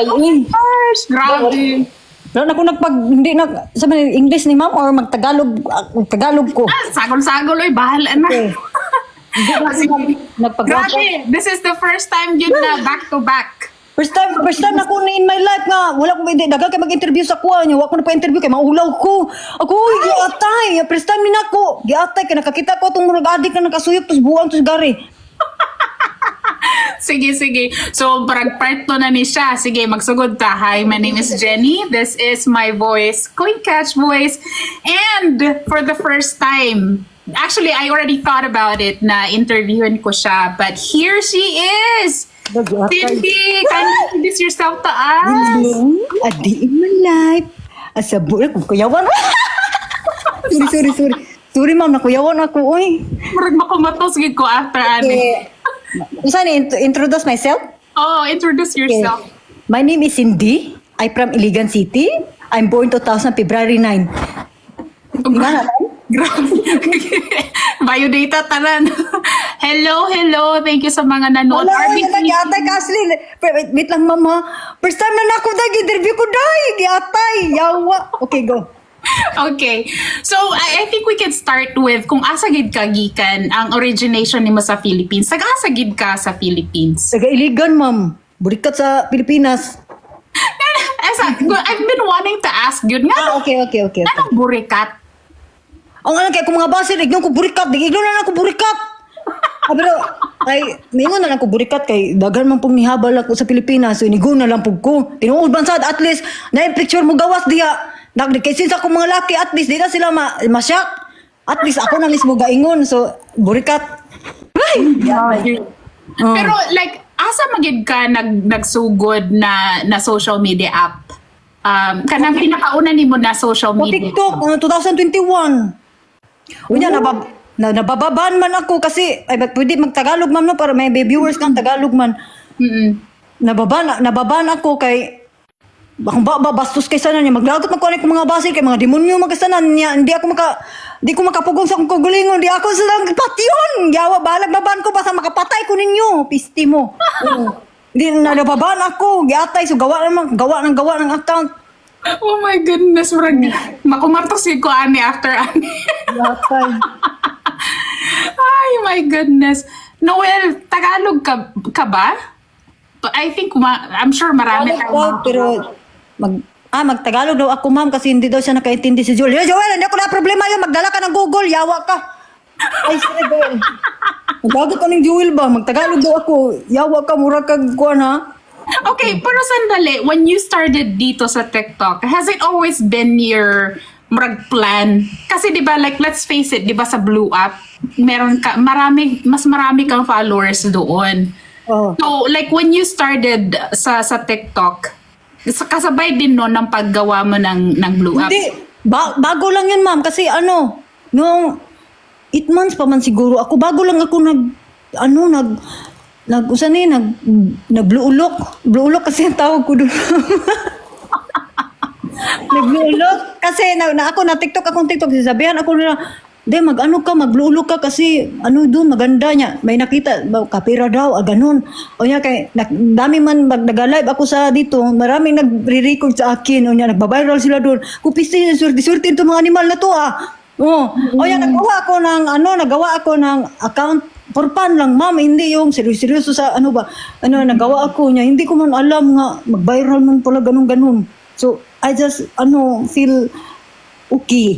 kayo eh. Gosh, grabe. Wala na ko hindi na, sabi English ni ma'am or magtagalog, Tagalog ko. Sagol-sagol, oy, bahala na. Okay. Hindi na ako nagpagawa. Grabe, this is the first time yun na back-to-back. First time na ko in my life nga, wala ko, dagal kay mag-interview sa kuha niya, wala ko na pa-interview kay maulaw ko. Ako, giatay, first time ni nako, giatay, kay nakakita ko itong mga adik na nakasuyok, tos buwang, tos gari. Sige, sige. So, parang part to na ni siya. Sige, magsugod ta. Hi, my name is Jenny. This is my voice, Queen Catch voice. And for the first time, actually, I already thought about it na interviewin ko siya. But here she is! Cindy, can you introduce yourself to us? Adi in my life. Asa burak, kuyawan. Sorry. Sorry ma'am, nakuyawan ako, oy. Murag makumatos gid ko after ani. Saan introduce myself? Oh, introduce yourself. My name is Cindy. I'm from Iligan City. I'm born 2000 February 9. Grabe. Biodata tanan. Hello. Thank you sa mga nanood. Wala, giatay Kaslin. Wait lang mama. First time na ako interview ko dai. Giatay, yawa. Okay, go. Okay. So, I think we can start with kung asa gid ka gikan ang origination nimo sa Philippines. Asa gid ka sa Philippines? Taga Iligan, ma'am. Burikat sa Pilipinas. I've been wanting to ask yun nga. Okay. Anong burikat? Ang alam kaya kung mga basin, ignon ko burikat. Ignon na lang ko burikat. Pero, mingon na lang ko burikat kay dagan man pong nihabal ako sa Pilipinas. So, inigo na lang po ko. Tinuod bansad, at least, na yung picture mo gawas diya. Kay since ako mga laki, at least, di na sila masyak. At least, ako na mismo gaingon. So, burikat. Pero like, asa magid ka nagsugod na social media app? Kanang pinakauna nimo na social media. TikTok, 2021. Unya, nabababan man ako kasi, pwede magtagalog man no, para may viewers kang Tagalog man. Nababan ako kay, bakong bastos kay sana niya, maglagot magkuhanin ko mga basil kay mga demonyo magkasanan niya, hindi ko makapugong sa akong kagulingon, di ako silang patyon, yawa, balag baban ko, basta makapatay ko ninyo, pisti mo. Hindi, nababan ako, giatay, so gawa ng account. Oh my goodness, makumartos ko ani after ani. Ay, my goodness. Noel, Tagalog ka ba? I think, I'm sure marami Tagalog, pero magtagalog daw ako ma'am kasi hindi daw siya nakaintindi si Joel. Joel, hindi ako na problema yun. Magdala ka ng Google, yawa ka. Ay, sige Joel. Magdagot ka ng Joel ba? Magtagalog daw ako. Yawa ka, mura kag kuwan ha. Okay, pero sandali, when you started dito sa TikTok, has it always been your plan? Kasi 'di ba, like let's face it, 'di ba sa Blue App, mas marami kang followers doon. Oh. So, like when you started sa TikTok, kasabay din no ng paggawa mo ng Blue App. Hindi, bago lang yun ma'am kasi nung 8 months pa man siguro ako, bago lang ako Blue Lock kasi ang tawag ko doon. Blue Lock kasi ako na TikTok sasabihan ako nila, mag-Blue Lock ka kasi doon maganda niya. May nakita, kapira daw, ganun. O niya dami man nag-live ako sa dito, maraming nagre-record sa akin. O niya, nagbabiral sila doon. Kupisi, surti itong mga animal na to O niya, nagawa ako ng account for fun lang, ma'am, hindi yung seryoso sa nagawa ako niya. Hindi ko man alam nga, mag-viral man pala ganun. So, I just, feel okay.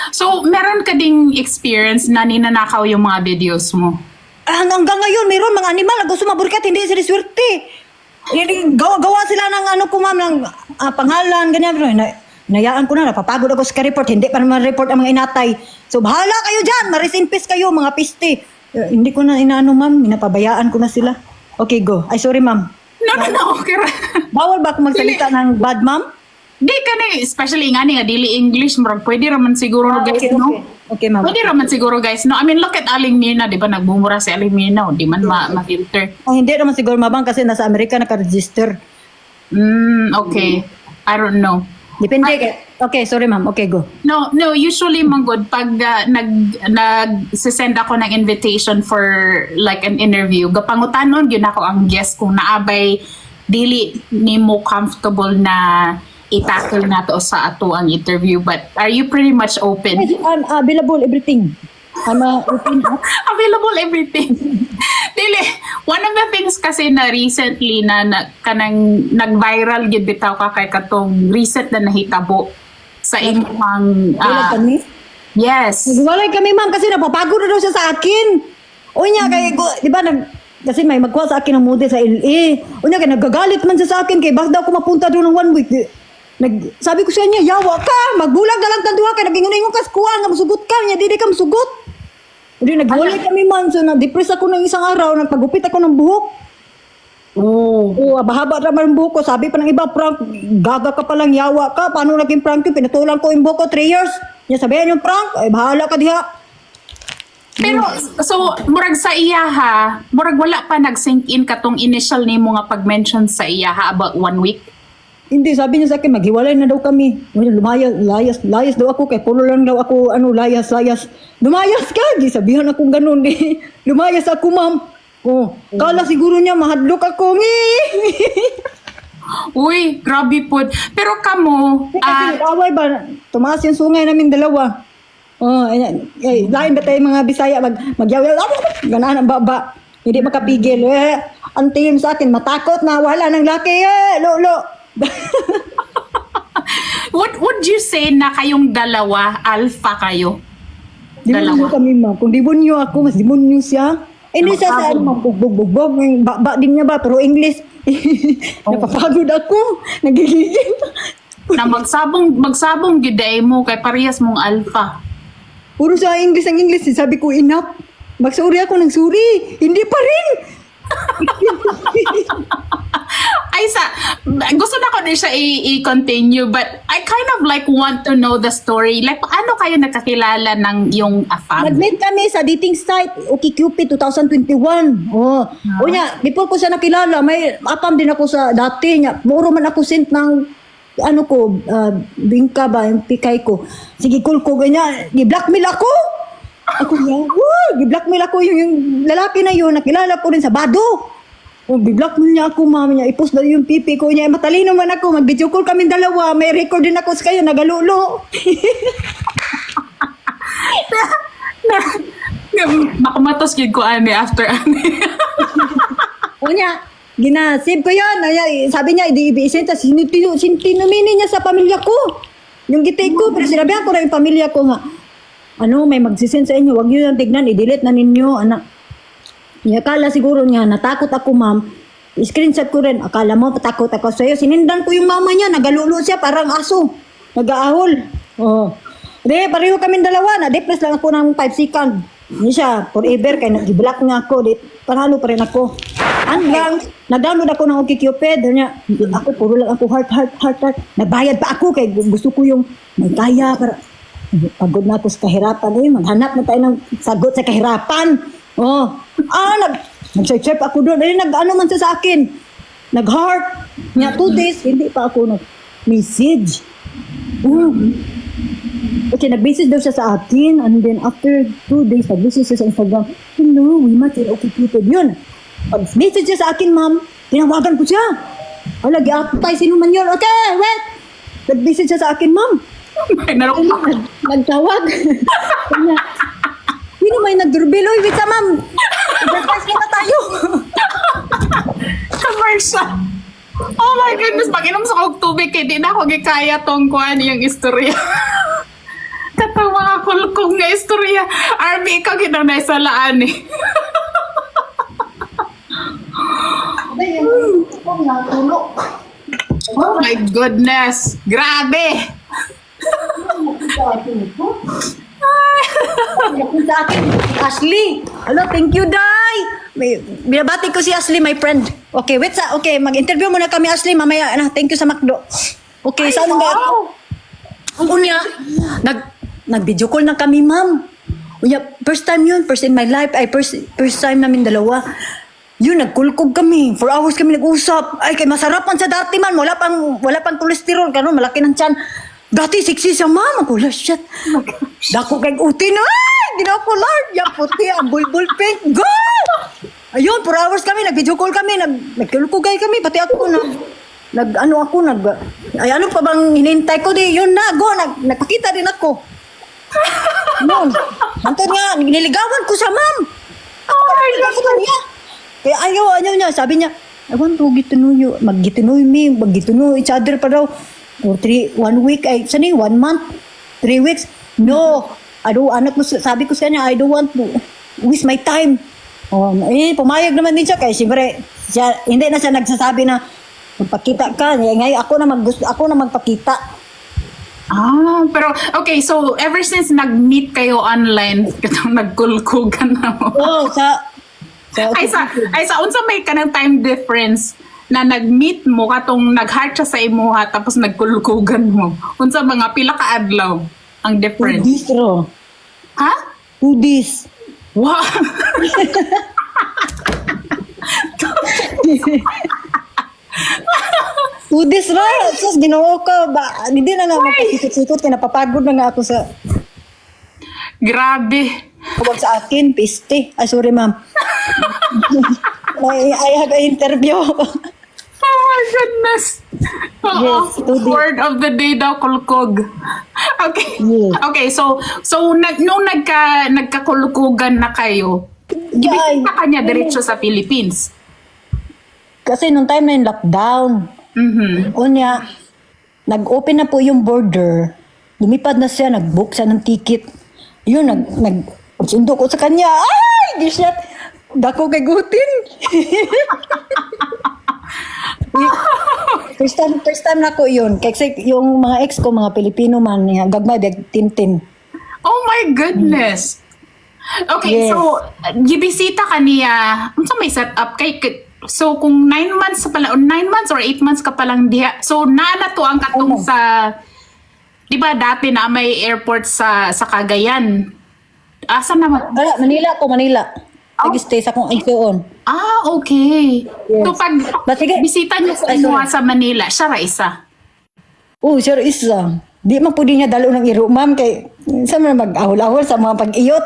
So, meron ka ding experience na ninanakaw yung mga videos mo? Hanggang ngayon, meron mga animal na gusto maburikat, hindi sila swerte. Gawa sila ng ng pangalan, ganyan. Nayaan ko na, napapagod ako sa report, hindi pa naman report ang mga inatay. So, bahala kayo dyan, ma-rest in peace kayo, mga piste. Hindi ko na ma'am, minapabayaan ko na sila. Okay, go. Ay, sorry, ma'am. No, okay. Bawal ba ako magsalita ng bad, ma'am? Di ka na, especially nga dili English, pwede raman siguro, guys, no? Okay, ma'am. Pwede raman siguro, guys, no? I mean, look at Aling Mirna, di ba? Nagbumura si Aling Mirna, di man ma-filter. Hindi naman siguro, mabang, kasi nasa Amerika naka-register. Okay. I don't know. Depende. Okay, sorry ma'am. Okay, go. No, usually manggod pag nag-send ako ng invitation for like an interview, gapangutanon yun ako ang guest kung naabay dili nimo comfortable na i-tackle nato sa ato ang interview, but are you pretty much open? I'm available everything. I'm open up. Available everything. Dili, one of the things kasi na recently kanang nag-viral gid bitaw ka kay katong recent na nahitabo sa imong Wala kami. yes. Nagwalay kami, ma'am, kasi napapagod na daw siya sa akin. Unya, kay, di ba, kasi may magkuha sa akin ng model sa LA. Unya, kay nagagalit man siya sa akin, kay basta daw ako mapunta doon ng 1 week. Sabi ko sa niya, yawa ka, magbulag na lang tanduha ka, nag-ingon-ingon ka, kuha nga, masugot ka, niya, di ka masugot. Hindi, nagwalay kami, ma'am, so na-depress ako ng isang araw, nagpagupit ako ng buhok. Oh. Oo, bahaba naman ang buhok ko. Sabi pa ng iba, prank, gaga ka palang, yawa ka. Paano naging prank yun? Pinatulang ko yung buhok ko 3 years. Niya sabihan yung prank, ay bahala ka diha. Pero, so, murag sa iya ha, murag wala pa nag-sink in katong initial nimo nga pag-mention sa iya ha about 1 week? Hindi, sabi niya sa akin, maghiwalay na daw kami. Layas daw ako, kay pulo lang daw ako, layas. Lumayas ka, di sabihan akong ganun. Lumayas ako, ma'am. Oh, kala siguro niya, mahadlok ako. Uy, grabe po. Pero kamo, Kasi nag-away ba, tumaas yung sungay namin dalawa. Oh, lain ba tayo mga Bisaya, magyaw, ganaan ang baba. Hindi makapigil. Ang tingin sa akin, matakot na, wala ng laki. Lo. what would you say na kayong dalawa, alpha kayo? Demonyo kami, ma'am. Kung demonyo ako, mas demonyo siya. Hindi siya sa ano, bugbog. Ba din niya ba, pero English. Napapagod ako. Nagigigil. Na magsabong giday mo kay parehas mong alpha. Puro sa English ang English. Sabi ko, enough. Magsuri ako ng suri. Hindi pa rin. Ay gusto na ko din siya i-continue, but I kind of like want to know the story. Like, paano kayo nakakilala ng yung afam? Nag-meet kami sa dating site, OkCupid 2021. Oh. O niya, before ko siya nakilala, may apam din ako sa dati niya. Muro man ako sent ng bingka ba, yung pikay ko. Sige, cool ko, ganyan. Gi-blackmail ako. Ako niya, gi-blackmail ako yung lalaki na yun. Nakilala ko rin sa Bado. Oh, bi-blackmail niya ako, mama niya. I-post na yung pipi ko niya. Matalino man ako. Mag-video call kami dalawa. May record din ako sa kayo. Nagalulo. Makumatos gid ko ani after ani. O niya, ginasave ko yun. Sabi niya, i-send ta. Sintinumini niya sa pamilya ko. Yung gitay ko. Pero sinabihan ko na yung pamilya ko nga. May magsisend sa inyo. Huwag nyo yung tignan. I-delete na ninyo, anak. Akala siguro niya, natakot ako, ma'am. I-screenshot ko rin. Akala mo, patakot ako sa'yo. Sinindan ko yung mama niya. Nagalulo siya, parang aso. Nag-aahol. Oh. Di, pareho kami dalawa. Na-depress lang ako ng 5 seconds. Hindi siya, forever. Kaya nag-block nga ako. Di, panalo pa rin ako. Hanggang, nag-download ako ng OkCupid. Ako, puro lang ako, heart. Nagbayad pa ako. Kaya gusto ko yung, may kaya. Para, pagod na ako sa kahirapan. Maghanap na tayo ng sagot sa kahirapan. Oh. Nag-check ako doon. Nag-ano man siya sa akin. Nag-heart. Nga 2 days, hindi pa ako nag-message. Oh. Okay, nag-message daw siya sa akin. And then after 2 days, nag-message siya sa Instagram. Hello, we met in OkCupid. Yun. Pag-message siya sa akin, ma'am, tinawagan ko siya. Lagi atay, sino man yun? Okay, wait. Nag-message siya sa akin, ma'am. Nagtawag. Sino may nag-doorbell? Uy, wait sa ma'am. Advertise na tayo. Commercial. Oh my goodness, pag-inom sa kong tubig, kaya di na ako gikaya tong kuhan yung istorya. Katawa ako kung nga istorya. Arby, ikaw ginang naisalaan eh. Oh my goodness. Grabe. Sa akin, Ashley. Hello, thank you, Day. Binabati ko si Ashley, my friend. Okay, wait okay, mag-interview muna kami, Ashley. Mamaya, thank you sa McDo. Okay, saan nga? Unya, nag-video call na kami, ma'am. Unya, first time yun, first in my life, first time namin dalawa. Yun, nagkulkog kami. 4 hours kami nag-usap. Ay, kay masarapan sa dati, man. Wala pang kolesterol. Karon malaki ng tiyan. Dati, sexy siya, ma'am. Ako, shit. Dako kay uti na. Ay, ginako, Lord. Yung puti, ang bulbul pink. Go! Ayun, 4 hours kami, nag-video call kami, nagkulkugay kami, pati ako ay ano pa bang hinintay ko di, yun na, go, nagpakita din ako. Yun. Hantod nga, niligawan ko siya, ma'am. Oh my Niligawan God. ko niya. Kaya ayaw niya, sabi niya, I want to get to know you, mag-get to know each other pa daw. Or 1 week, 1 month, 3 weeks. No, sabi ko sa kanya, I don't want to waste my time. Pumayag naman din siya, kaya siyempre, hindi na siya nagsasabi na, magpakita ka, ngayon ako na magpakita. Pero okay, so ever since nag-meet kayo online, katong nagkulkugan na mo. Oo, Ay sa unsa may kanang time difference na nag-meet mo katong nag-heart siya sa imuha tapos nagkulkugan mo. Unsa mga pila ka adlaw ang 2 difference? days, bro. Ha? 2 days. Wow. Udis ra, sus ginoo ka ba? Hindi na nga makasikot-sikot kaya napapagod na nga ako sa Grabe. huwag sa akin, piste. Ay, sorry ma'am. I have an interview. Oh my goodness. Oo. Yes, today. Word of the day daw, kulkog. Okay. Yes. Okay, so nung nagkakulkugan na kayo, Yay. ibig ka niya diretso sa Philippines. Kasi nung time na yung lockdown, unya, nag-open na po yung border, lumipad na siya, nag-book siya ng ticket. Yun, sundo ko sa kanya, ay, di siya, dako kay gutin. first time na ko yun. Kasi yung mga ex ko, mga Pilipino man, gagmay, tintin. Oh my goodness. Okay, Yes. so gibisita ka niya. Unsa may set up so kung 9 months pala, 9 months or 8 months ka pa lang diha. So naana to ang katong Oo. sa 'di ba dati na may airport sa Cagayan. Asa naman? Manila. Nag-stay sa kong igsoon. Okay. Yes. So pag But sige. bisita niya sa Ay, sorry. sa Manila, siya ra isa. Oh, sure isa. Di man po din niya dalo ng iro, ma'am, kay sa man mag-ahol-ahol sa mga pag-iyot.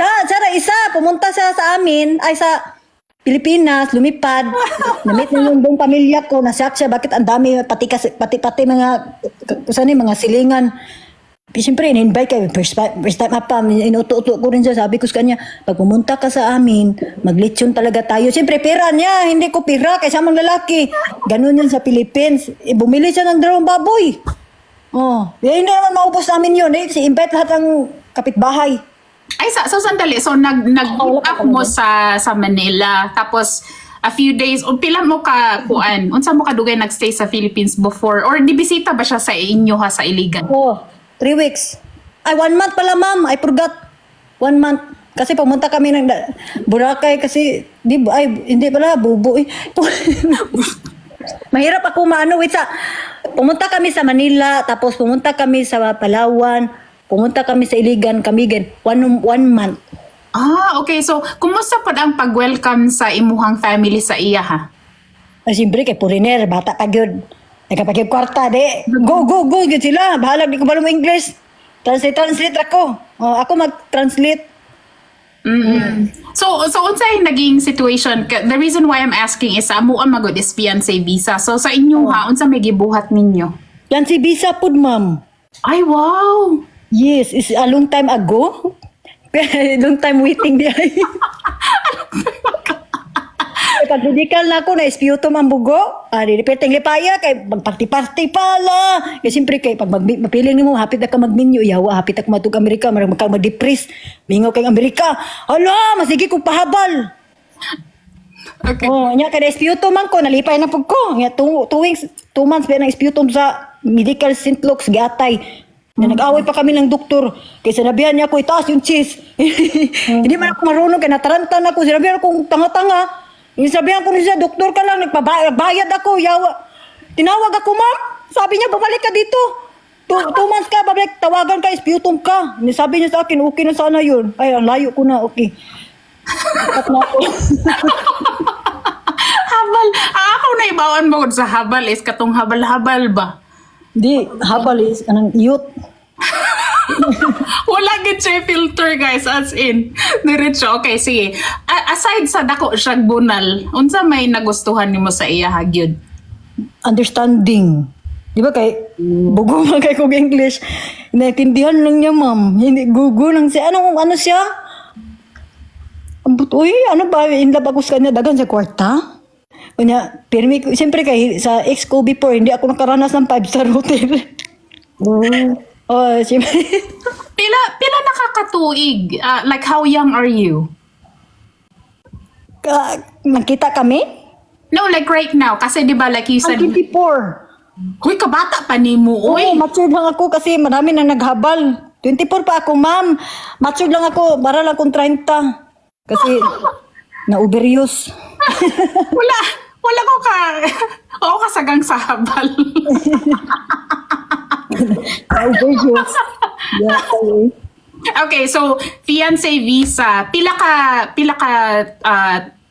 Sara isa, pumunta siya sa amin, ay sa Pilipinas, lumipad. Namit niya yung buong pamilya ko, nasyak siya, bakit ang dami, pati mga, mga silingan. Siyempre, in-invite kayo, first time up, inuto-uto ko rin siya, sabi ko sa kanya, pag pumunta ka sa amin, maglitsyon talaga tayo. Siyempre, pera niya, hindi ko pera, kaysa mang lalaki. Ganun yun sa Philippines. Bumili siya ng dalawang baboy. Hindi naman maubos namin yun. Si-invite lahat ng kapitbahay. Ay, so sandali. So, nag-book up mo sa Manila. Tapos, a few days, o pila mo ka, unsa mo kadugay nagstay sa Philippines before? Or dibisita ba siya sa inyo ha, sa Iligan? 3 weeks. Ay, 1 month pala, ma'am. I forgot. 1 month. Kasi pumunta kami ng Boracay kasi, hindi pala, bubo eh. Mahirap ako pumunta kami sa Manila, tapos pumunta kami sa Palawan, pumunta kami sa Iligan, Camigan, 1 month. Okay. So, kumusta pa ang pag-welcome sa imuhang family sa iya ha? Ay, siyempre, kay foreigner, bata pa yun. Nagkapagib kwarta, di. Go, yun sila. Bahala, di ko ba mo English. Translate ako. Ako mag-translate. So unsa yung naging situation? The reason why I'm asking is amo ang magod is fiancé visa. So sa inyo ha, unsa may gibuhat ninyo? Yan si Visa po, ma'am. Ay, wow! Yes, it's a long time ago. Long time waiting di ay. Pag medical na ako, na-esputum ang bugo. Diliperteng lipaya, kay magparty-party pala. Kaya siyempre, kay pag mapiling mo, hapit na ka magminyo, yawa, hapit na ka matug Amerika, marang mag-depress, mingaw kay Amerika. Hala, masigi kong pahabal. Okay. Nya kay na-esputum man ko, nalipay na pag ko. Nya, 2 months pa na esputum sa medical St. Luke's, Gatay. Na nag-away pa kami ng doktor. Kaya sinabihan niya ako, itaas yung cheese. Hindi man ako marunong, kaya natarantan ako. Sinabihan ako, tanga-tanga. Sabihan ko niya, doktor ka lang, nagbayad ako, yawa. Tinawag ako, ma'am. Sabi niya, bumalik ka dito. 2 months ka, babalik, tawagan ka, isputum ka. Sabi niya sa akin, okay na sana yun. Ay, ang layo ko na, okay. Kat na ako. Habal. Ako na ibawan mo sa habal is katong habal-habal ba? Di, habalis, anong youth. Wala gid siya filter guys, as in. Diretso. Okay, sige. Aside sa dako siyang bunal, unsa may nagustuhan nimo sa iya hagyod? Understanding. Di ba kay bugo man kay kog English. Naintindihan lang niya, ma'am. Hindi gugo lang siya. Ano siya? Ambot, uy, ano ba? In love ako sa kanya. Dagan sa kwarta. Kanya, pirmi ko. Siyempre kay sa ex ko before, hindi ako nakaranas ng 5-star hotel. Oh, siyempre. Pila nakakatuig? Like how young are you? Nakita kami? No, like right now. Kasi di ba like you said, Ang 24. huy, kabata pa ni mo, Oo, uy. matured lang ako kasi marami nang naghabal. 24 pa ako, ma'am. Matured lang ako, para lang akong 30. Kasi, na-overuse. Wala ko ka, oo kasagang sa habal. Na-overuse. Yeah, okay. Okay, so, fiancé visa, pila ka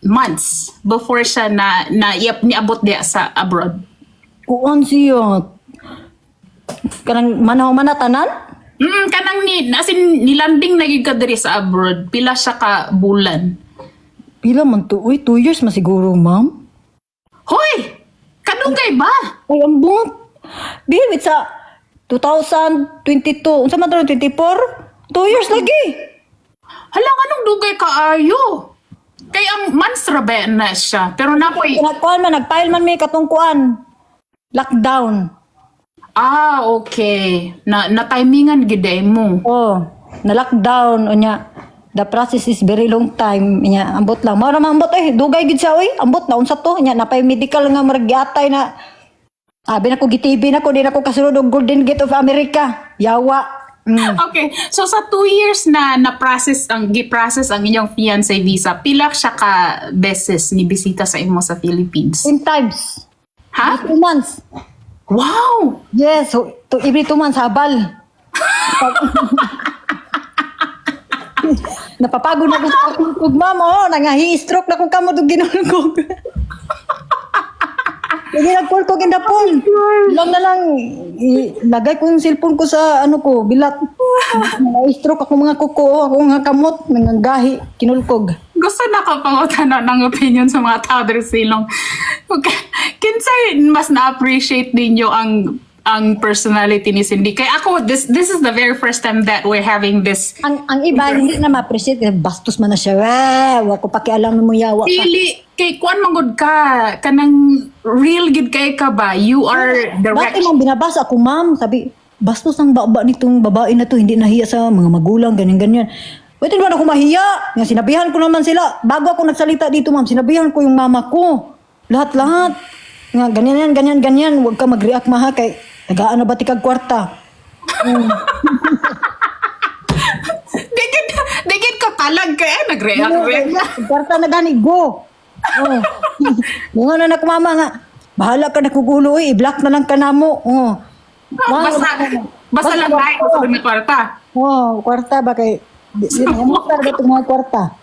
months before siya niabot diya sa abroad? Kuan siya. Kanang manaw-manatanan? Kanang as in, nilanding na yun ka diri sa abroad. Pila siya ka bulan? Pila man to? Uy, 2 years masiguro, ma'am. Hoy! Kadugay ba? Ay, ambot. Bihit sa 2022. Unsa man to, 24? 2 years lagi. Hala, anong dugay ka ayo? Kay ang months ra ba na siya. Pero napoy, Nagkuhan man, nagfile man may katungkuan. Lockdown. okay. Na-timingan giday mo. Oh, na-lockdown. Unya, the process is very long time. Unya, ambot lang. Mao naman ambot dugay gid siya oy. Ambot na unsa to? Unya, napay medical nga marag giatay na. Abi na ko gitibi na ko di na ko kasulod og Golden Gate of America. Yawa. Okay. So sa 2 years na na-process gi-process ang inyong fiancé visa, pila siya ka beses ni bisita sa imo sa Philippines? 10 times. Ha? 2 months. Wow! Yes, so every 2 months habal. Napapagod na ko sa akong ma'am. Oh, nangahi-stroke na kong kamot og ginulkog. Lagi nagpulkog in the pool. Lang na lang, lagay ko yung cellphone ko sa ano ko, bilat. Na-stroke ako mga kuko, ako nga kamot, nangangahi, kinulkog. Gusto na ko pangutana ng opinion sa mga tao diri silong. Okay. Kinsay mas na-appreciate ninyo ang personality ni Cindy. Kaya ako, this is the very first time that we're having this. Ang iba, hindi na ma-appreciate, bastos man na siya. Wa ko pakialam mo yawa ka. Pili, kay kuan magod ka, kanang real gid kay ka ba? You are direct. Bakit mong binabasa ako, ma'am? Sabi, bastos ang baba nitong babae na to, hindi nahiya sa mga magulang, ganyan-ganyan. Pwede naman ako mahiya. Nga sinabihan ko naman sila. Bago ako nagsalita dito, ma'am, sinabihan ko yung mama ko. Lahat-lahat. Nga, ganyan. Huwag ka mag-react, maha, kay nagaan na ba tikag kwarta? Digit ka talag kaya nag-react. Kwarta na gani, go. Oh. Mga na nakumama nga. Bahala ka na kugulo, i-block na lang ka na mo. Oh. Basta lang tayo sa mga kwarta. Oh, kwarta ba kay... Di na ba itong mga kwarta?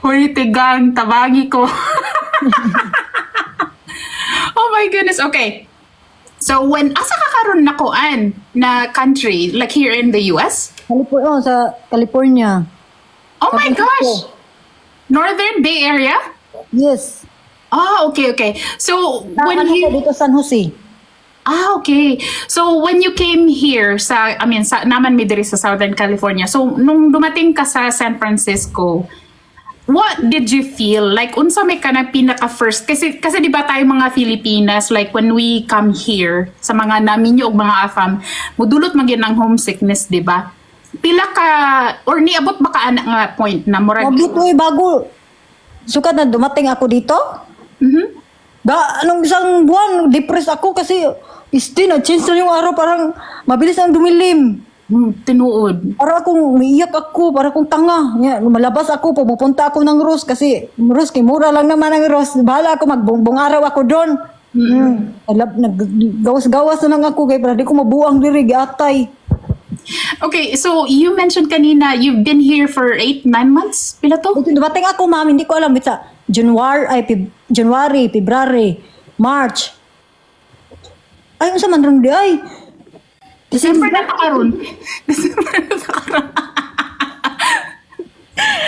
Uy, tigang, tabagi ko. Oh my goodness. Okay. So when asa ka karon nakuan na country like here in the US? California, sa California. Oh my San gosh. Francisco. Northern Bay Area? Yes. Okay. So when Ano ko you dito San Jose. okay. So when you came here sa naman mi diri sa Southern California. So nung dumating ka sa San Francisco, what did you feel? Like unsa may kanang pinaka first kasi di ba tayo mga Filipinas like when we come here sa mga namin og mga afam, mudulot man gyud ng homesickness, di ba? Pila ka or niabot ba ka ana nga point na murag Mabitoy bago. Sukat na dumating ako dito. Mhm. Anong isang buwan, depressed ako kasi na-change na yung araw, parang mabilis ang dumilim. Tinuod. Para akong umiiyak ako, para akong tanga. Malabas ako, pumupunta ako ng Rose kasi Rose, kay mura lang naman ang Rose. Bahala ako, magbongbong araw ako doon. Gawas-gawas na lang ako, kaya para di ko mabuang diri, giatay. Okay, so you mentioned kanina you've been here for 8-9 months. Pila to? Dumating ako, ma'am, hindi ko alam. Bitsa, January, February, March. Ay, unsa man ron di ay. December na ta karon. December na ta karon.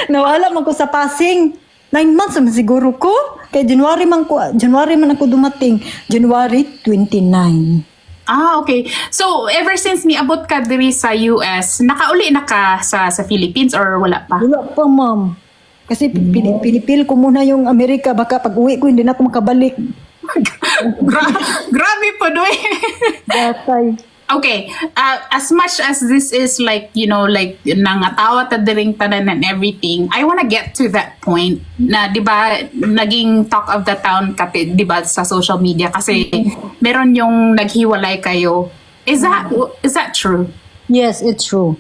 Nawala man ko sa passing. 9 months naman siguro ko. Kay January man ako dumating. January 29. Ah, okay. So, ever since niabot ka diri sa US, nakauli na ka sa Philippines or wala pa? Wala pa, ma'am. Kasi pinipil ko muna yung Amerika. Baka pag uwi ko, hindi na ako makabalik. Grabe po, doy. Datay. Okay, as much as this is like, you know, like nangatawa ta diring tanan and everything, I wanna get to that point na, di ba, naging talk of the town ka, di ba, sa social media kasi meron yung naghiwalay kayo. Is that true? Yes, it's true.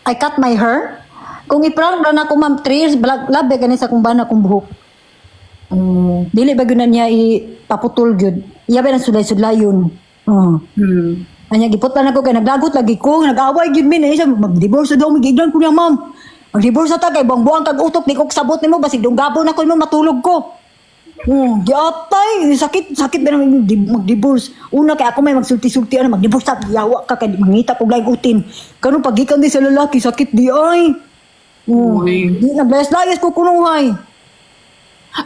I cut my hair. Kung iprank na ako, ma'am, 3 years, labi ganin sa kung ba na kong buhok. Dili ba gunan niya ipaputol gyud. Iya ba nang sulay-sulay yun. Anya gipot na ako kay naglagot lagi ko, nag-away gyud min siya mag-divorce daw migiglan ko niya, ma'am. Mag-divorce ta kay buang-buang kag utok di ko sabot nimo basig dunggabo na ko nimo matulog ko. Giatay, sakit ba naman mag-divorce. Una kay ako may magsulti-sulti ana mag-divorce ta yawa ka kay mangita ko laing utin. Karon pagikan di sa lalaki sakit di ay. Di naglayas-layas ko kunuhay.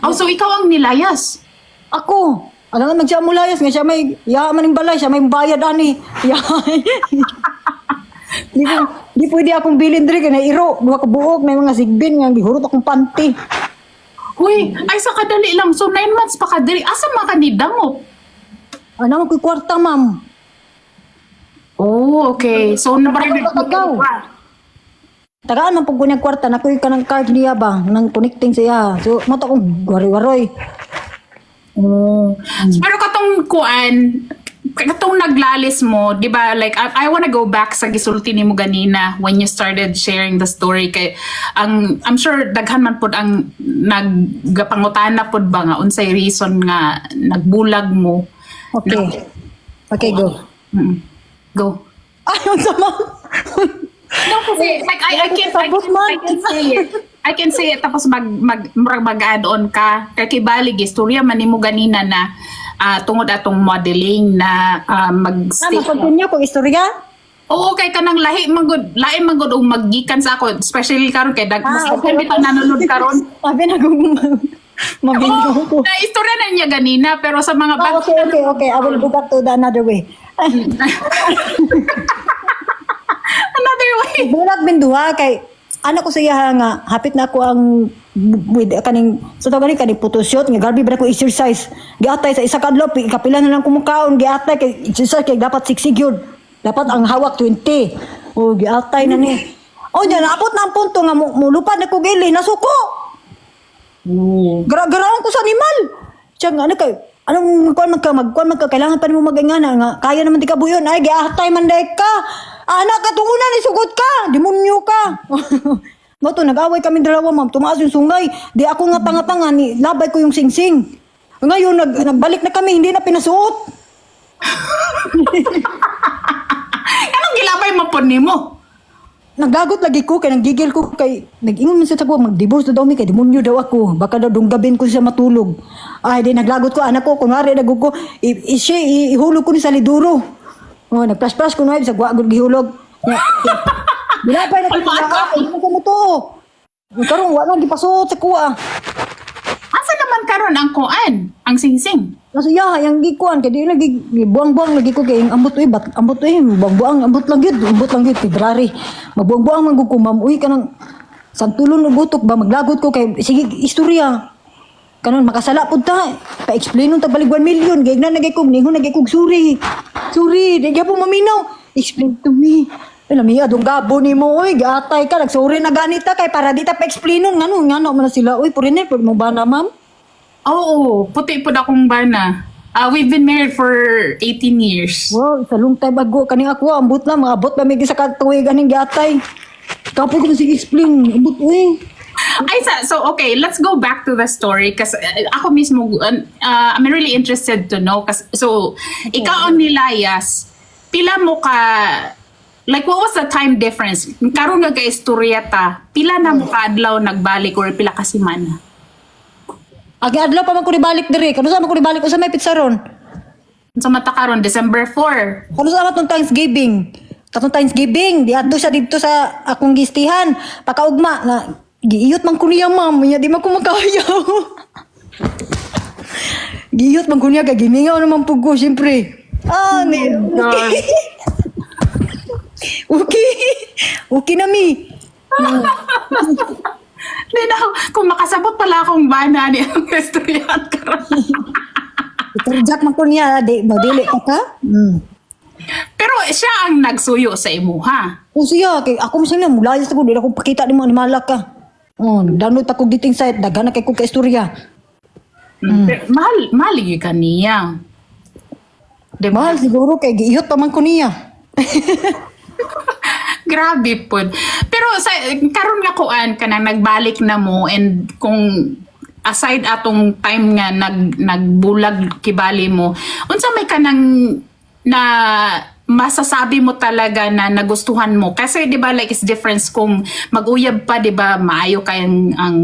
Oh, so ikaw ang nilayas? Ako, alam nga siya mulayas nga siya may yaman ng balay, siya may bayad ani. Di pwede akong bilin diri kay nairo, duha ka buok, may mga sigbin nga gihurot akong panty. Uy, ay sa kadali lang. So 9 months pa ka diri. Asa man ka nidamot? Ano man ko'y kwarta, ma'am. Oh, okay. So nabarang Tagaw. Tagaan man pag kunyang kwarta, nakuy ka ng card niya ba, ng connecting siya. So, mata kong waroy-waroy. Pero katong kuan, katong naglalis mo, di ba, like, I wanna go back sa gisulti ni mo ganina when you started sharing the story kay, I'm sure daghan man pod ang naggapangutana pod ba nga, unsay reason nga nagbulag mo. Okay. Okay, go. Go. Ayun sa ma'am. No, kasi like I can say it. I can say it tapos mag-add on ka. Kay kibalig istorya man nimo ganina na tungod atong modeling na mag-stay. Mapag-continue kong istorya? Oo, kay kanang lahi magud og maggikan sa ako, especially karon kay okay. bitaw nanonood karon. Sabi na kong mabingo ko. Na istorya na niya ganina pero sa mga Okay. I will go back to the another way. another way. Bulag binduha kay ano ko siya nga hapit na ako ang with kaning sa tawag kaning photoshoot nga garbi ba ko exercise giatay sa isa ka adlaw kapila na lang kumukaon giatay kay exercise kay dapat 6 gyud dapat ang hawak 20 o giatay na ni nya naabot na ang punto nga mulupad na ko gili nasuko garaon ko sa animal siya nga ano kay anong magkuan magka kailangan pa nimo magingana nga kaya naman ti kabuyon ay giatay man day ka anak katungunan ni sugot ka demonyo ka mo to nag-away kami dalawa ma'am tumaas yung sungay di ako nga tanga-tanga ni labay ko yung singsing ngayon nagbalik na kami hindi na pinasuot Anong gilabay mo pod nimo? nagdagot lagi ko kay nanggigil ko kay nag-ingon man siya sa ko mag-divorce na daw mi kay demonyo daw ako baka daw dunggabin ko siya matulog ay di naglagot ko anak ko kunwari nagug ko ihulog ko ni sa liduro nag-flash ko na sa guwagod gihulog bilapay na ko hindi ko mo to karon wala gipasuot sa kuha Asa naman karon ang kuan, ang singsing? nasuya yang gikuan kay di lagi buang-buang lagi ko kay ambot buang-buang ambot lang gyud February mabuang-buang man gud ko ma'am uy kanang santulon og butok ba maglagot ko kay sige istorya kanon makasala pud ta pa-explain ta balik 1 million gayna nagay kog ningon nagay kog sorry di gyapon maminaw explain to me Lami adong gabo nimo oy gatay ka nagsorry na ganita kay para di ta pa-explainon ngano man na sila oy puriner pud mo ba na ma'am. Oo, puti po akong bana. We've been married for 18 years. Wow, sa long time ago kaning ako ambot na maabot ba mig sa katuig ganing gatay. Kapo ko sige explain ambot oy. So okay, let's go back to the story kasi ako mismo I'm really interested to know kasi so ikaw ang nilayas pila mo ka like what was the time difference karon nga ka istorya ta pila na mo ka adlaw nagbalik or pila ka semana? Agi adlaw pa man ko ni balik diri. Kano sa man ko ni balik sa may pizzaron? Sa mata karon December 4. Ano sa atong Thanksgiving? Katong Thanksgiving, di adto siya dito sa akong gistihan. Pakaugma na giiyot man ko niya ma'am, nya di man ko makayaw. Giiyot man ko niya kay gimingaw naman pug ko syempre. Okay. Okay. Okay na mi. Di na, kung makasabot pala akong bana ni ang istoryahan karon. Itarjak man ko niya, di magdili ka ka. Pero siya ang nagsuyo sa imuha. O siya, kay ako masaya mulayas ako, di ako pakita ni mo ni malak ka. Download ako dating site, daghan na kay ko ka istorya. Pero mahal gyud ka niya. Di ba? Mahal siguro kay giiyot pa man ko niya. Grabe po. Pero sa karon nga kuan ka nang nagbalik na mo, and kung aside atong time nga nagbulag kibali mo, unsa may kanang na masasabi mo talaga na nagustuhan mo? Kasi 'di ba, like is difference kung mag-uyab pa, 'di ba, maayo kay ang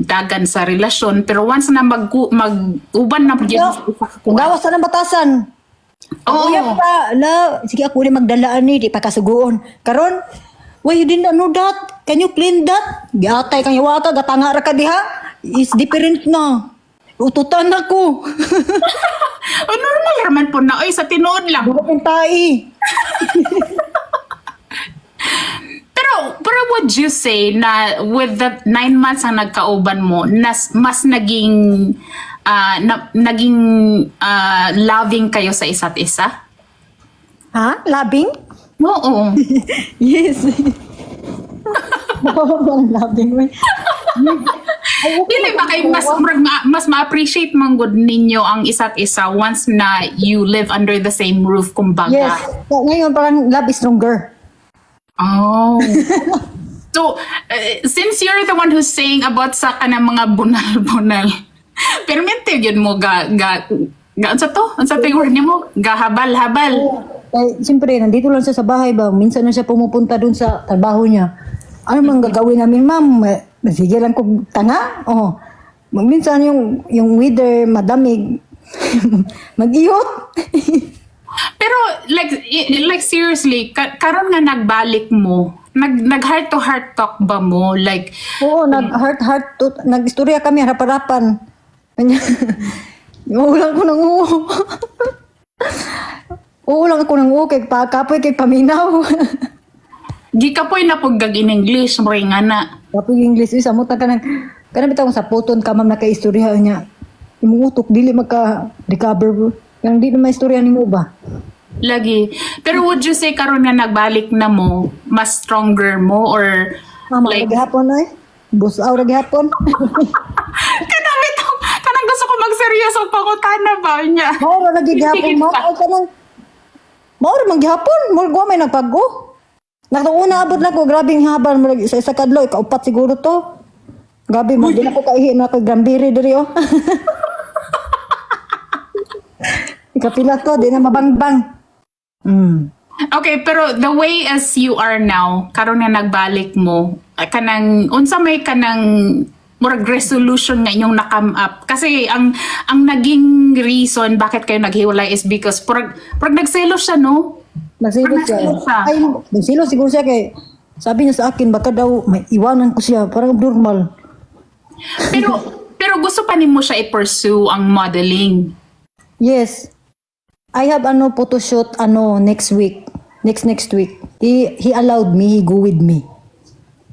dagan sa relasyon, pero once na mag-uban na Kung gawas na ng batasan. Oo. Kuya pa, sige ako rin magdalaan ni, di pa kasuguon. Karon, why you didn't know that? Can you clean that? Giatay kang iwata, gatanga ra ka diha. Is different na. Ututan ako. normal raman po na, oy, sa tinuod lang. Bakit tayo? Pero would you say na with the 9 months ang nagkauban mo, mas naging naging loving kayo sa isa't isa? Ha? Labing? Oo. Yes. Labing mo. Dili ba kay mas ma-appreciate man good ninyo ang isa't isa once na you live under the same roof, kumbaga? Yes. Ngayon parang love is stronger. Oh. So, since you're the one who's saying about sa kanang mga bunal-bunal, permente yun mo unsa to? Unsa to yung word niyo mo? Gahabal-habal. Siyempre, nandito lang siya sa bahay ba? Minsan na siya pumupunta dun sa trabaho niya. Ano mang gagawin namin, ma'am? Sige lang kong tanga. Oh. Minsan yung weather madamig. Mag-iyot. Pero like seriously, karon nga nagbalik mo, nag heart to heart talk ba mo? Like Oo, nag-istorya kami harap-harapan. Uulang ko ng uho. Uulang ako ng uho kay kapoy kay paminaw. di ka po'y napuggag in English, mo nga na. Kapoy English isa mo ta kanang bitaw sa puton ka ma'am naka-istorya niya. Imong utok dili maka-recover. Yang di na maistorya nimo ba? Lagi. Pero would you say karon nga nagbalik na mo, mas stronger mo or Mama, like gihapon ay. Busaw ra gihapon. kanang gusto ko magseryoso pangutana ba niya? Mao ra lagi gihapon mo. Ay kanang mao ra man gihapon, mo gwa may nagpago. Nakatuuna abot na ko, grabing habal mo sa isa kadlo, ikaupat siguro to. Gabi mo, di na ko kaihi na ko grambiri diri oh. Ikapila to, di na mabangbang. Okay, pero the way as you are now, karon nga nagbalik mo, kanang unsa may kanang murag resolution nga inyong na-come up? Kasi ang naging reason bakit kayo naghiwalay is because purag nagselos siya, no? Nagsilos siya. Nagsilos siya. Ay, nagsilos siguro siya kay sabi niya sa akin, baka daw may iwanan ko siya, parang normal. Pero gusto pa nimo siya i-pursue ang modeling. Yes. I have photo shoot next week. Next week. He allowed me, he go with me.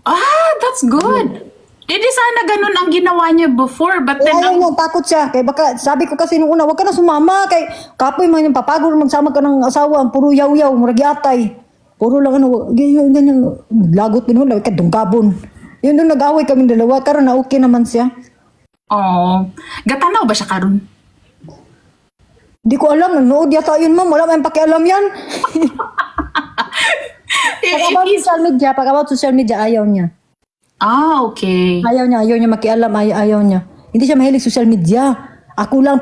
Ah, that's good. Hindi sana ganun ang ginawa niya before, but then Ayaw niya, takot siya. Kaya baka, sabi ko kasi nung una, wag ka na sumama. Kay kapoy man yung papagod, magsama ka ng asawa, ang puro yaw-yaw, murag atay. Puro lang ganyan, lagot din hula, kadunggabon. Yun doon nag-away kami dalawa, karon na okay naman siya. oh, gatanaw ba siya karon? Di ko alam, nanood yata yun ma'am, wala man pakialam yan. Pag-about social media, ayaw niya. Ah, okay. Ayaw niya makialam, ayaw niya. Hindi siya mahilig social media. Ako lang,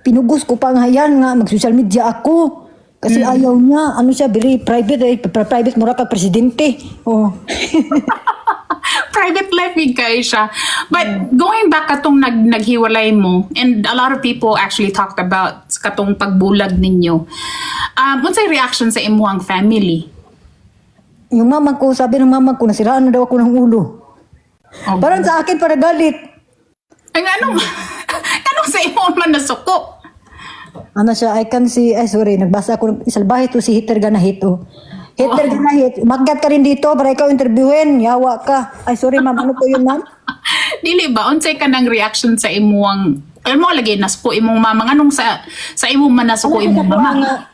pinugos ko pa nga yan nga, mag-social media ako. Kasi ayaw niya, very private, private mura ka presidente. Oh. Private life yun kayo siya. But going back katong naghiwalay mo, and a lot of people actually talked about katong pagbulag ninyo. Unsay reaction sa imuhang family? Yung mama ko, sabi ng mama ko, nasiraan na daw ako ng ulo. Oh, Parang sa akin, para galit. ay anong sa imong man nasuko? Ano siya, I can see, ay sorry, nagbasa ako, isalbahe to si Hitler Ganahit, oh. Hitler Ganahit, magat ka rin dito para ikaw interviewin, yawa ka. Ay sorry ma'am, ano po yun ma'am? Dili ba unsay ka ng reaction sa imuhang mo lagi nasuko imong mama nganong sa imong man nasuko imong mama?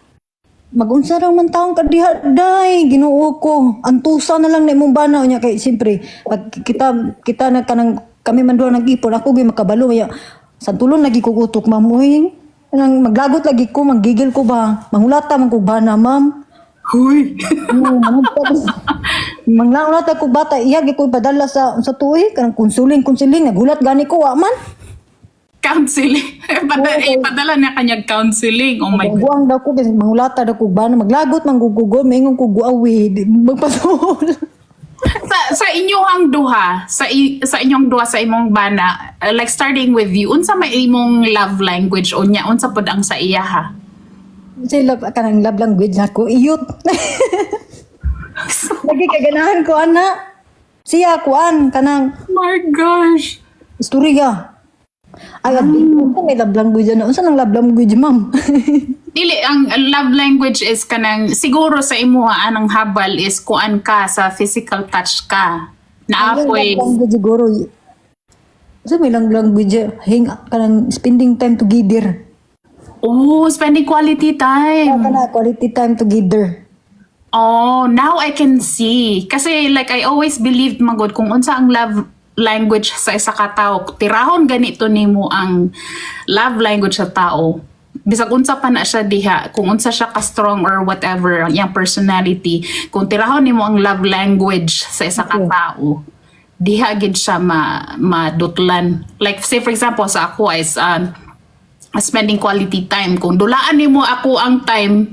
Mag-unsa raw man taong kadiha, day, Ginoo ko. Antusa na lang na imong bana niya kay siyempre, pag kita na kanang kami man doon nag-ipon, ako gyud makabalo ya. Sa tulon lagi ko utok ma'am, uy. Nang maglagot lagi ko, manggigil ko ba? Manghulata man ko bana, ma'am. Huy. Manglaunat ako bata, iya gi ko padala sa tuig kanang konsuling, nagulat gani ko wa man. Counseling. Padala na kanyang counseling. Oh my God. Buang daw ko kasi mangulata daw ko bana, maglagot man gugugo, maingon ko guawi, magpasul. sa inyong duha, sa inyong duha sa imong bana, like starting with you, unsa may imong love language unya? Unsa pod ang sa iya ha? Sila kanang love language ako, iyot. Lagi kaganahan ko ana. Siya kuan kanang My gosh. istorya. Ay, unsa may love language na? Unsa nang love language, ma'am? Dili, ang love language is kanang, siguro sa imuha, anang habal is kuan ka sa physical touch ka. Naapoy. Love language siguro. Unsa may love language? Kanang spending time together. Oh, spending quality time. Kana quality time together. Oh, now I can see. Kasi like I always believed magod kung unsa ang love language sa isa ka tao, tirahon ganito nimo ang love language sa tao. Bisag unsa pa na siya diha, kung unsa siya ka strong or whatever yung personality, kung tirahon nimo ang love language sa isa ka tao, diha gid siya madutlan. Like say for example sa ako is spending quality time. Kung dulaan nimo ako ang time,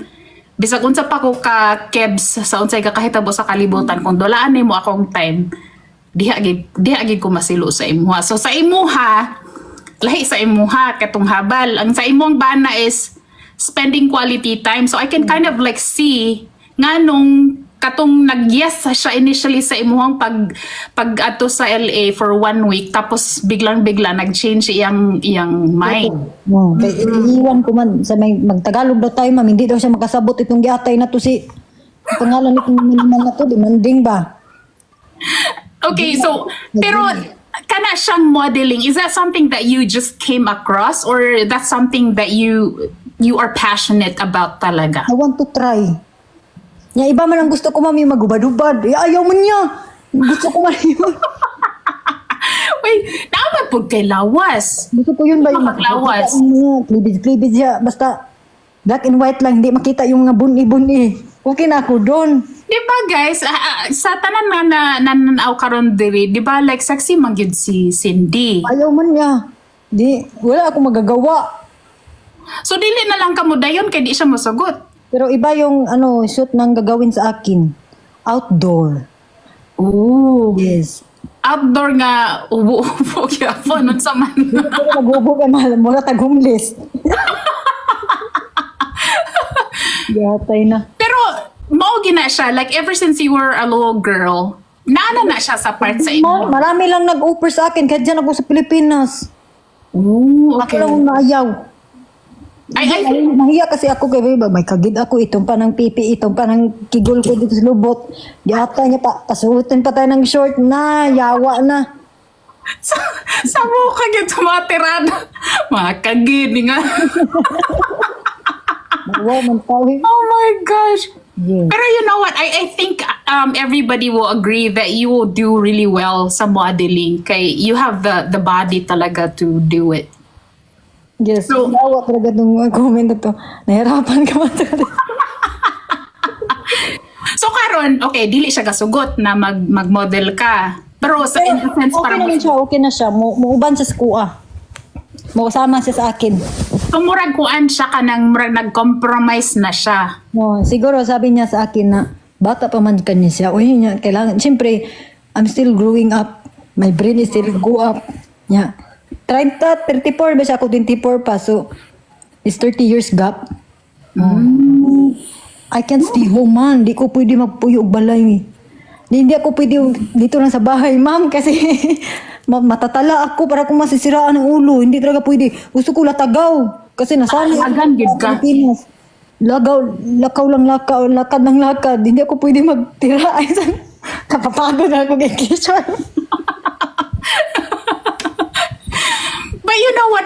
bisag unsa pa ko ka kebs sa unsay kakahitabo sa kalibutan, kung dulaan nimo akong time, diha gid ko masilo sa imuha. So sa imuha, lahi sa imuha katong habal. Ang sa imong bana is spending quality time. So I can kind of like see nganong katong nag-yes siya initially sa imuhang pag ato sa LA for 1 week, tapos biglang-bigla nag-change iyang mind. No, iiwan ko man sa may magtagalog daw tayo, ma'am, hindi daw siya makasabot itong giatay na to si pangalan nitong minimal na to, demanding ba? Okay, so pero kana siyang modeling, is that something that you just came across or that's something that you are passionate about talaga? I want to try. Ya, iba man ang gusto ko, mami, magubad-ubad. Ayaw man niya. Gusto ko man yun. Wait, naman po kay lawas. Gusto ko yun ba yung Maglawas. Klibid siya. Basta black and white lang. Hindi makita yung mga buni-buni. Okay na ako doon. Di ba guys, sa tanan na nananaw karon diri, di ba like sexy man gyud si Cindy. Ayaw man niya. Di, wala akong magagawa. So dili na lang kamo dayon kay di siya mosugot. Pero iba yung shoot nang gagawin sa akin. Outdoor. Ooh. Yes. Outdoor nga ubo-ubo gyapon nun sa man. Pero nag-ubo ka na. Mula tag-homeless. Gatay na. Pero mao gina siya like ever since you were a little girl. Naana na siya sa part sa imo. Marami lang nag-offer sa akin. Kahit dyan ako sa Pilipinas. Ooh, Ako lang ang naayaw. Ay, Mahiya kasi ako kay Beba. May kagid ako. Itong pa ng pipi. Itong pa ng kigol ko dito sa lubot. Yata niya pa. Pasuotin pa tayo ng short na. Yawa na. sa mukha gyud tumatirada. Mga kagini nga. Wow, man tawin. Oh my gosh. Yes. Pero you know what? I think everybody will agree that you will do really well sa modeling. Kay you have the body talaga to do it. Yes. So- Yawa talaga nung comment na to. Nahirapan ka man talaga. So karon, okay, dili siya kasugot na mag-model ka. Pero sa in a sense Okay parang naman siya. Okay na siya. Muuban siya sa kuha. Mausama siya sa akin. tumurag kuan siya kanang murag nag-compromise na siya. Siguro sabi niya sa akin na bata pa man kanya siya. Uy, niya, kailangan. Siyempre, I'm still growing up. My brain is still go up. Yeah. 30, 34 ba siya ako, 24 pa. So, it's 30 years gap. I can't stay home, man. Di ko pwede magpuyo og balay. Hindi ako pwede dito lang sa bahay, ma'am, kasi matatala ako para kung masisiraan ng ulo. Hindi talaga pwede. Gusto ko latagaw. Kasi nasali Agan, gid ka. Pilipinas. Lakaw lang lakaw, lakad ng lakad. Hindi ako pwede magtira. Ay, kapapagod na ako kay Kishan. But you know what,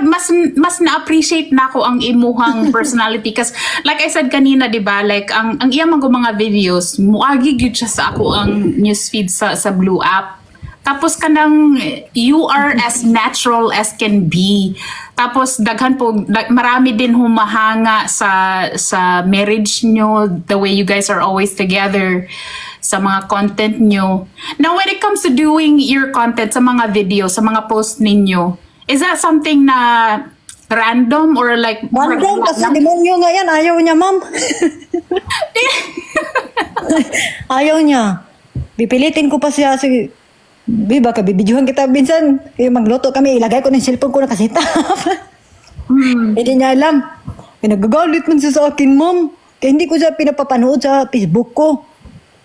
mas na-appreciate na ako ang imuhang personality kasi like I said kanina, 'di ba? Like ang iyang mga videos, muagi gyud siya sa ako ang newsfeed sa Blue app. Tapos kanang you are as natural as can be. Tapos daghan po marami din humahanga sa marriage nyo, the way you guys are always together, sa mga content nyo. Now when it comes to doing your content sa mga video, sa mga post ninyo, is that something na random or like Random kasi demonyo nga yan. Ayaw niya, ma'am. Ayaw niya. Pipilitin ko pa siya. Sige, baka bibidyohan kita minsan. Magluto kami. Ilagay ko ng cellphone ko na kasita. Hindi niya alam. Nagagalit man siya sa akin, ma'am. Kaya hindi ko siya pinapapanood sa Facebook ko.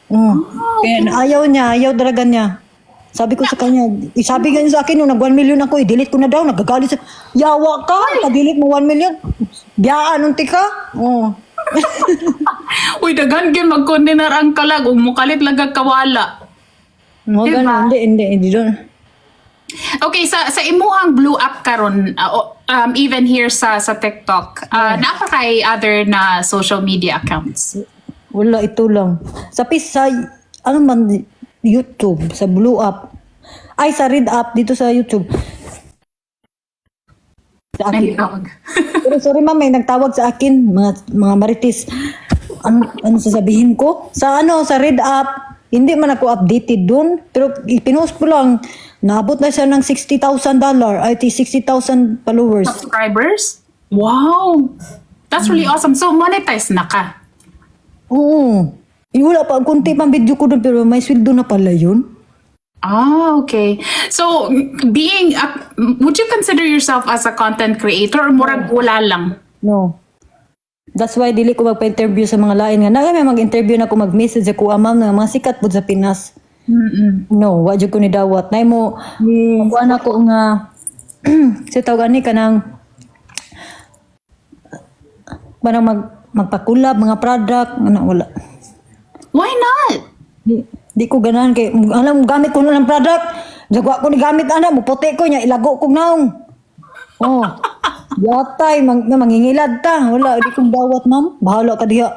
Kaya ayaw niya. Ayaw talaga niya. Sabi ko sa kanya, sabi nga niya sa akin, nung nag 1 million ako, i-delete ko na daw. Nagagalit siya. Yawa ka, i-delete mo 1 million. Biyaan, unti ka. Uy, daghan gyud magkondenar ang kalag ug mukalit lagag kawala. Diba? Hindi doon. Okay, sa imuhang Blue app karon, even here sa TikTok, naa pa kay other na social media accounts? Wala, ito lang. Sa ano man, YouTube, sa Blue app. Ay, sa Red app, dito sa YouTube. Sa akin. Pero sorry ma'am, may nagtawag sa akin, mga marites. Ano sasabihin ko? Sa Red app, hindi man ako updated dun. Pero ipinost ko lang, naabot na siya ng $60,000. Ay, 60,000 followers. Subscribers? Wow! That's really awesome. So, monetize na ka? Oo. Wala pa, kunti pang video ko doon, pero may sweldo na pala yun. Ah, okay. So, would you consider yourself as a content creator or murag wala lang? No. That's why dili ko magpa-interview sa mga lain nga. May mag-interview na ako, mag-message ako, ma'am, na mga sikat po sa Pinas. No, wadyo ko ni dawat. Nay mo, kuan ako nga, si tawag ani ka ng, parang magpakulab, mga product, wala. Why not? Di ko ganahan kay alam gamit ko ng product. Jagwa ko ni gamit mo puti ko niya ilago ko naong. Oh. Yatay mangingilad ta. Wala di ko dawat, ma'am. Bahala ka diha.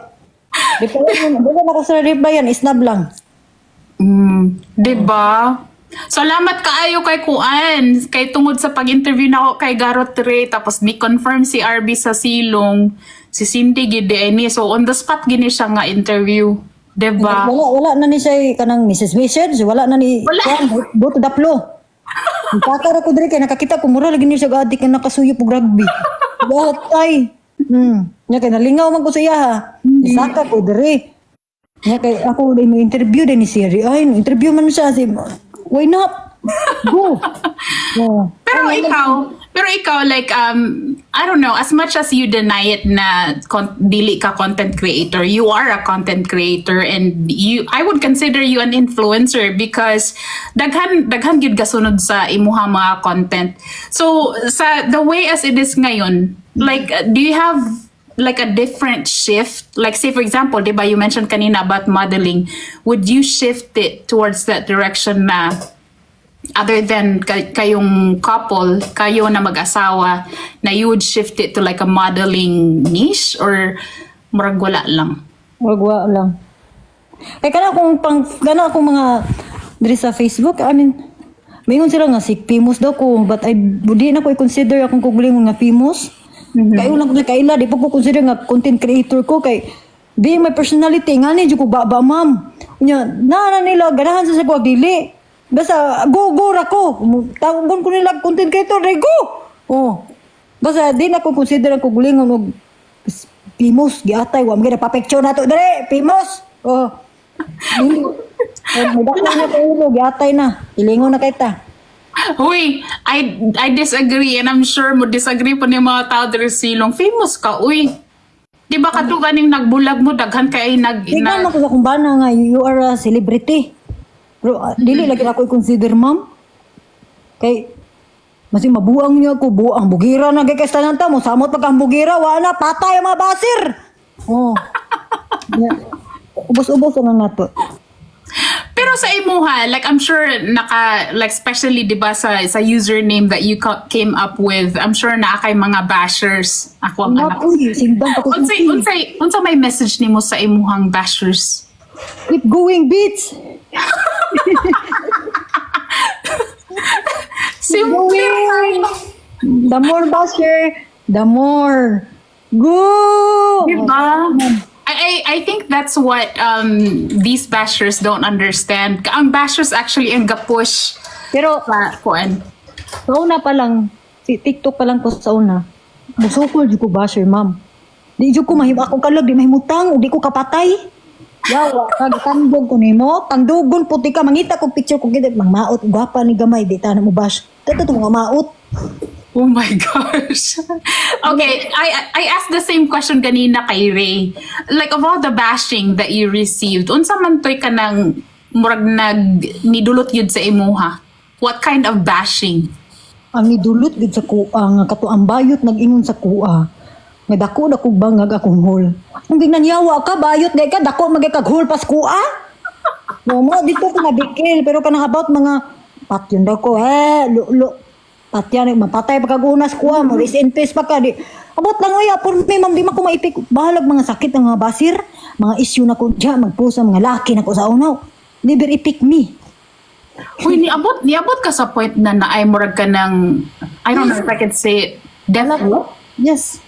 Di ko na ko sa reply yan, isnab lang. Diba? Salamat kaayo kay Kuan. Kay tungod sa pag-interview na ako kay Garot Ray, tapos ni-confirm si RB sa silong, si Cindy Gideoni. So on the spot gini siya nga interview. Diba? Wala na ni siya kanang Mrs. Message, wala na ni go to the flow. Kakara ko diri kay nakakita ko mura lagi ni siya gadik nga nakasuyo og rugby. Gatay. Nya kay nalingaw man ko sa iya ha. Isaka ko diri. Nya kay ako din interview din ni Siri. Ay, interview man siya si why not? Go. Pero ikaw like I don't know, as much as you deny it na dili ka content creator, you are a content creator, and I would consider you an influencer because daghan gyud gasunod sa imuha mga content. So sa the way as it is ngayon, like do you have like a different shift? Like say for example, diba you mentioned kanina about modeling, would you shift it towards that direction na other than kayong couple, kayo na mag-asawa, na you would shift it to like a modeling niche or murag wala lang? Wala lang. Kaya kana akong mga diri sa Facebook, I mean, mayroon sila nga famous daw ko, but di na ko i-consider akong kuguling nga famous. Kayo lang ko kaila, di po ko consider nga content creator ko kay being my personality, nga ni ko baba, ma'am. Na nila, ganahan sa ko, dili. Basta, go ra ko. Tawag ko nila content creator, go! Oh. Basta, di na ko consider ang kugulingon og famous, giatay, wa mga napapicture na to, dali, famous! Oh. May dako na tulog, yatay na. Ilingon na kita. Uy, I disagree and I'm sure mo disagree po ni mga tao diri silong. Famous ka, uy. Di ba katugan yung nagbulag mo, daghan kay Tingnan mo ko sa kumbana nga, you are a celebrity. Pero dili lagi ako i-consider, ma'am. Kay, mas mabuang niya ako, buang bugira na kay kastanan ta mo. Samot pagkang bugira, wala na, patay ang mga basir. Oh. Yeah. Ubos-ubos na nato. Pero sa imuha, like I'm sure like especially 'di ba sa username that you came up with, I'm sure na kay mga bashers. Ako ang anak. Uy, sindang ako. Unsa may message nimo sa imuhang bashers? Keep going, bitch. Simple. The more basher, the more go. Diba? I think that's what these bashers don't understand. Ang bashers actually ang gapush Pero sa kuan. sa una pa lang, si TikTok pa lang ko sa una. Musukol di ko basher, ma'am. Di jud ko akong kalag, di mahimutang, di ko kapatay. Yawa, kag tandog ko nimo, tangdugon puti ka, mangita ko picture ko gid, mangmaot, gwapa ni gamay, di ta na mo bash. Tato to mga maot. Oh my gosh. Okay, I asked the same question ganina kay Ray. Like, of all the bashing that you received, unsa man toy ka nang murag nidulot yun sa imuha? What kind of bashing? Ang idulot gid sa kuha nga kato ang bayot nag-ingon sa kuha. Nga dako kog bangag akong hol. Ang ginanyawa ka bayot gay ka dako magay kag hol pas kuha. Mo dito ko nabikil pero kanang about mga patyon daw ko lulo. Patyan mapatay pa kag unas kuha mo rest in peace pa ka di. Abot lang oy apon may ma'am di man ko maipik bahalag mga sakit ng mga basir, mga issue na ko diya magpusa mga laki na ko sa unaw. Never ipik me. Uy, niabot ka sa point na naay murag ka ng, I don't know if I can say it, death row? Yes.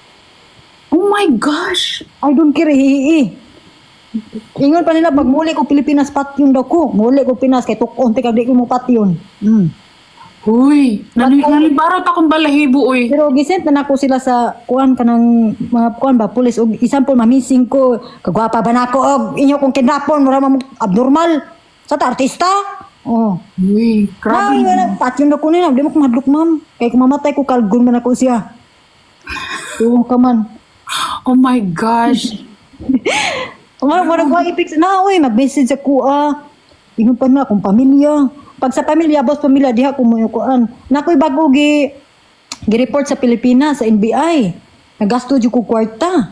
Oh my gosh. I don't care, hihi. Ingon pa nila, pag muli ko Pilipinas, patyon daw ko. Muli ko Pinas, kay tukon, teka, di ko mo patyon. Uy, nanibarot akong balahibo, uy. Pero gisent na nako sila sa kuan kanang mga kuan ba, pulis. Og example, mamising ko, kagwapa ba nako, og inyo kong kidnapon, mura mo abnormal. Sa ta, artista. Oh. Uy, grabe. Patyon daw ko nila, di mo ko madlok, ma'am. Kaya kung mamatay ko, kalgun man ako siya. Oo ka man. Oh my gosh. Mara ko ipik na oy mag-message ako ingon pa na akong pamilya. Pag sa pamilya, boss pamilya diha ko mo kuan. Nakoy bago gi-report sa Pilipinas sa NBI. Nagasto jud ko kwarta.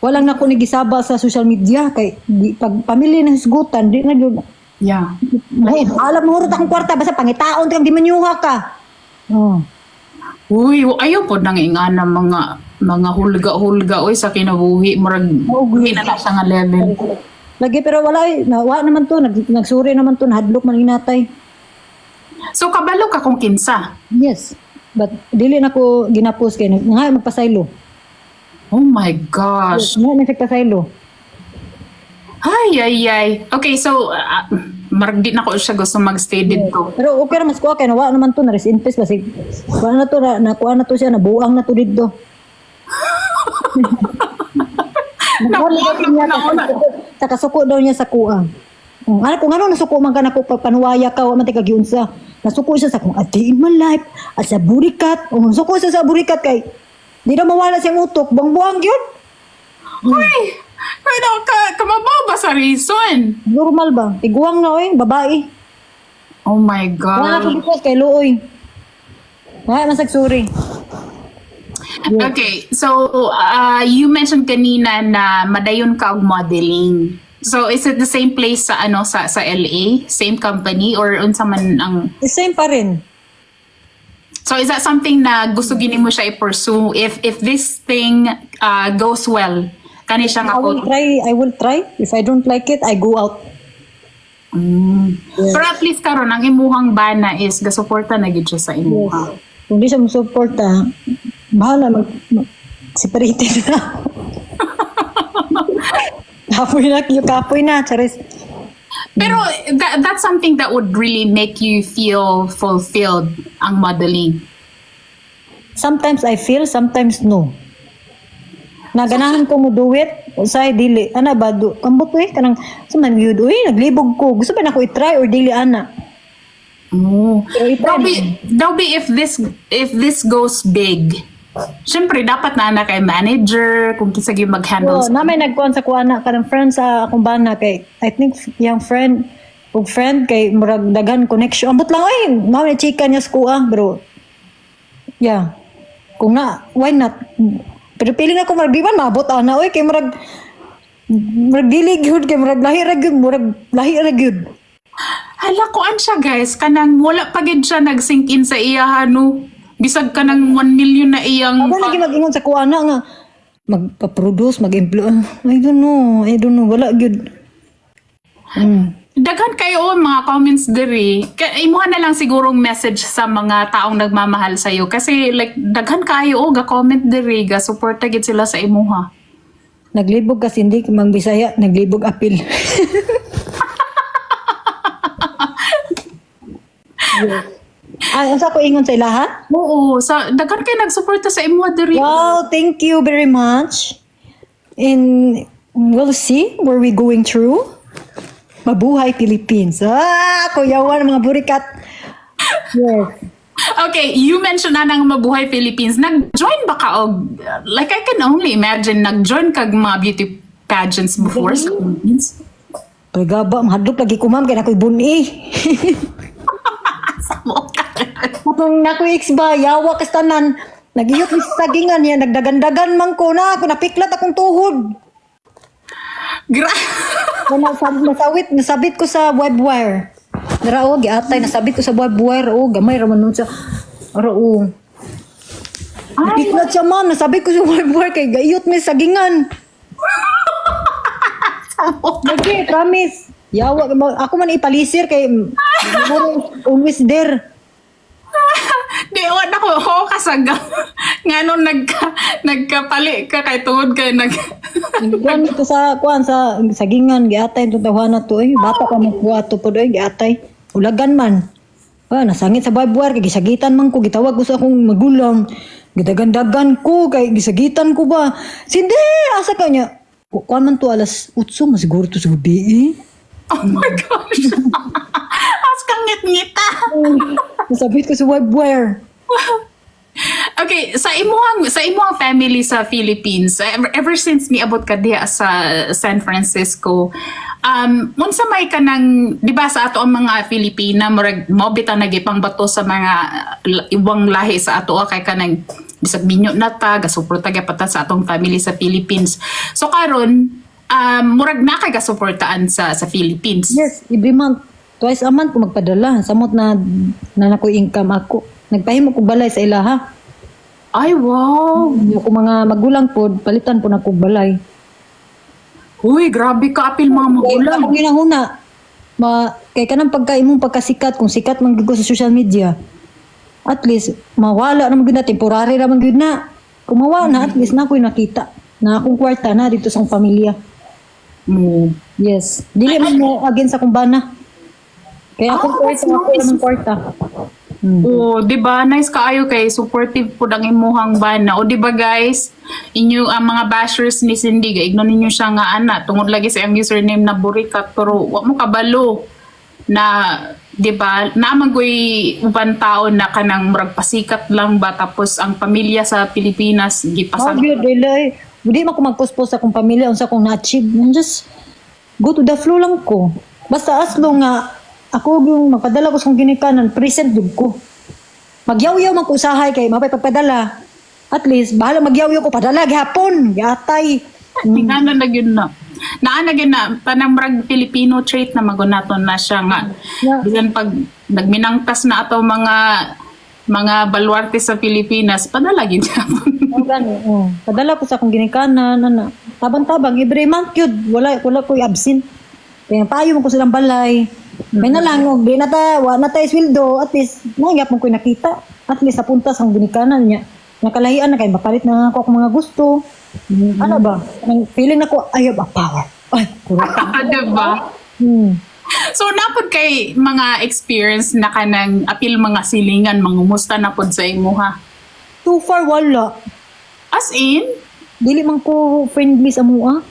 Walang nako ni gisaba sa social media kay pag pamilya na hisgutan di na jud. Yeah. Alam mo hurot akong kwarta basta pangitaon kang di manyuha ka. Oh. Uy, ayaw po nang ingana mga hulga-hulga oy sa kinabuhi murag ginala sa nga level. Lagi pero wala naman to nagsuri naman to hadlok man inatay. So kabalo ka kung kinsa. Yes. But dili na ko ginapos kay nga magpasaylo. Oh my gosh. Nga na pasaylo. Ay. Okay, so marag di na ko siya gusto magstay dito. Pero okay ra mas kuha kay nawa naman to na rest in peace kasi wala na to na kuha na to siya nabuang na to dito. Nakasuko daw niya sa kuha. Ano kung ano nasuko man ka na ko panuwaya ka wa man tika giunsa. Nasuko siya sa kung a day in my life at sa burikat. Suko siya sa burikat kay di na mawala siyang utok buang-buang gyud. Uy! Ano ka mababa sa reason? Normal ba? Tiguang na oy, babae. Oh my Wala ko God. bukos kay luoy. Wala masagsuri. Okay, so you mentioned kanina na madayon ka og modeling. So is it the same place sa sa LA, same company or unsa man ang The same pa rin. So is that something na gusto gini mo siya i-pursue if this thing goes well? Kani siya nga I will try. If I don't like it, I go out. Pero at least karon ang imuhang bana is gasuporta na gid siya sa imuha. Kung di siya musuporta, bahala separated na. Kapoy na, charis. Pero that's something that would really make you feel fulfilled ang modeling. Sometimes I feel, sometimes no. Naganahan ko mo duwit, usay dili. Ana ba do? Kambot kanang sa man gyud naglibog ko. Gusto ba nako i-try or dili ana? Oh. Pero i-try. Daw be if this goes big. Syempre dapat na kay manager kung kinsa gyud mag-handle. So, na may nagkuhan sa kuana kanang friend sa akong bana kay I think yung friend kay murag daghan connection. Ambot lang mao ni chika niya sa kuha, bro. Yeah. Kung na, why not? Pero piling ako murag di man maabot ana kay murag dili gyud kay murag lahi ra gyud. Hala kuan siya guys, kanang wala pa gid siya nag-sink in sa iya no. Bisag kanang 1 million na iyang Ako lagi mag-ingon sa kuana nga magpa-produce, mag-employ. I don't know, wala gyud. Daghan kayo mga comments diri. Imuha na lang sigurong message sa mga taong nagmamahal sa iyo kasi like daghan kayo ga comment diri, ga support gid sila sa imuha. Naglibog kasi hindi mang Bisaya, naglibog apil. Ang sa ko ingon sa ilaha? Oo, sa daghan kay nagsuporta sa imuha diri. Wow, thank you very much. And we'll see where we going through. Mabuhay Philippines. Kuyawan mga burikat. Yes. Okay, you mentioned na ng Mabuhay Philippines. Nag-join ba ka og like I can only imagine nag-join kag mga beauty pageants before sa Philippines? Pagaba, mahadlok lagi ko ma'am, kaya nako'y buni. Kung nako'y ex ba, yawa kas tanan. Nag-iyot ni sagingan niya, nagdagandagan man ko na, ako napiklat akong tuhod. Nasabit ko sa webwire. Narao, giatay, nasabit ko sa webwire. Gamay raman nun siya. Napiklat siya ma'am, nasabit ko sa webwire, kay gayot may sagingan. Lagi, promise. Yawa, ako man ipalisir kay always there. Di, wala ko kasaga. Nga nung nagkapali ka kay tungod kay Gan ito sa sagingan giatay itong tawanan to bata pa mo kuha to po giatay ulagan man nasangit sa barbwar kay gisagitan man ko gitawag ko sa akong magulang gidagandagan ko kay gisagitan ko ba sindi asa ka niya kuha man to alas 8 masiguro to sa gabi Oh my gosh. As kang ngit-ngita. nasabit ko sa webware. Okay, sa imuhang family sa Philippines, ever since niabot ka diha sa San Francisco, unsa may ka nang, di ba sa ato ang mga Filipina, mo bitaw nagipang bato sa mga ibang lahi sa ato kay kanang bisag minyo na ta, gasuporta gyapata sa atong family sa Philippines. So karon, murag na kay gasuportaan sa Philippines. Yes, every month. Twice a month ko magpadala. Samot na nakoy income ako. Nagpahimo ko balay sa ilaha. Ay, wow! Yung mga magulang po, palitan po na kong balay. Uy, grabe ka apil mga magulang. Kung ginahuna, kay kanang imong pagkasikat, kung sikat man gyud ko sa social media, at least, mawala naman gyud na, temporary naman gyud na. Kung mawala na, at least na ako'y nakita. Na akong kwarta na dito sa akong pamilya. Yes. Dili man mo against sa kumbana. Kaya akong kwarta, ako naman kwarta. Oh, 'di ba? Nice kaayo kay supportive pud ang imuhang bana. O 'di ba guys? Inyo ang mga bashers ni Cindy, gaignon ninyo siya nga ana tungod lagi sa iyang username na Burikat pero wa mo kabalo na 'di ba? Naamagoy uban taon na kanang murag pasikat lang ba tapos ang pamilya sa Pilipinas gipasang. Gyud dili. Hindi man ko magpost-post sa akong pamilya unsa akong na-achieve. Just go to the flow lang ko. Basta as long nga ako yung magpadala ko sa ginikanan, present jud ko. Magyaw-yaw man ko usahay kay mapay pagpadala. At least bahala magyaw-yaw ko padala gihapon, giatay. Tingnan na gyud na. Naana gyud na tanang murag Filipino trait na magunaton na siya nga. Yeah. Bisan pag nagminangtas na ato mga baluarte sa Pilipinas, padala gyud siya. Padala ko sa akong ginikanan, tabang-tabang every month yun. Wala ko absent. Kaya payo mo ko silang balay. May nalang, di na wa na tayo sweldo, at least, nangyap mo ko nakita. At least, napunta sa ginikanan niya. Nakalahian na kayo, mapalit na ako mga gusto. Ano ba? Feeling ako, I have a power. Ay, kurata. Diba? So, napod kay mga experience na kanang apil mga silingan, mangumusta na pod sa imuha? Too far, wala. As in? Dili man ko friendly sa mua.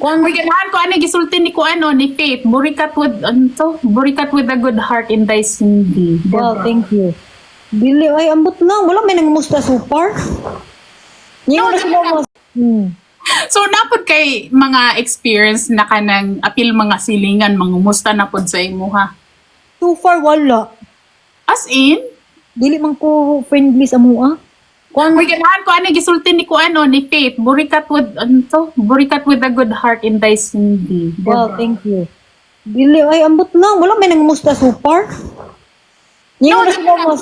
Kuan Uy, ganahan ko ano gisulti ni ko ano ni Faith. Burikat with ano to? Burikat with a good heart in thy Cindy. wow, thank you. Dili ay ambot lang, wala may nangumusta super. Yung na sila mo. So napod kay mga experience na kanang apil mga silingan mangumusta na pod sa imuha. Too far wala. As in, Dili man ko friendly sa mua. Kuan uy, ganahan ko ano gisulti ni ko ano ni Faith. Burikat with ano to? Burikat with a good heart in thy Cindy. wow, thank you. Dili ay ambot lang, wala may nangumusta super. Yung na sila mo.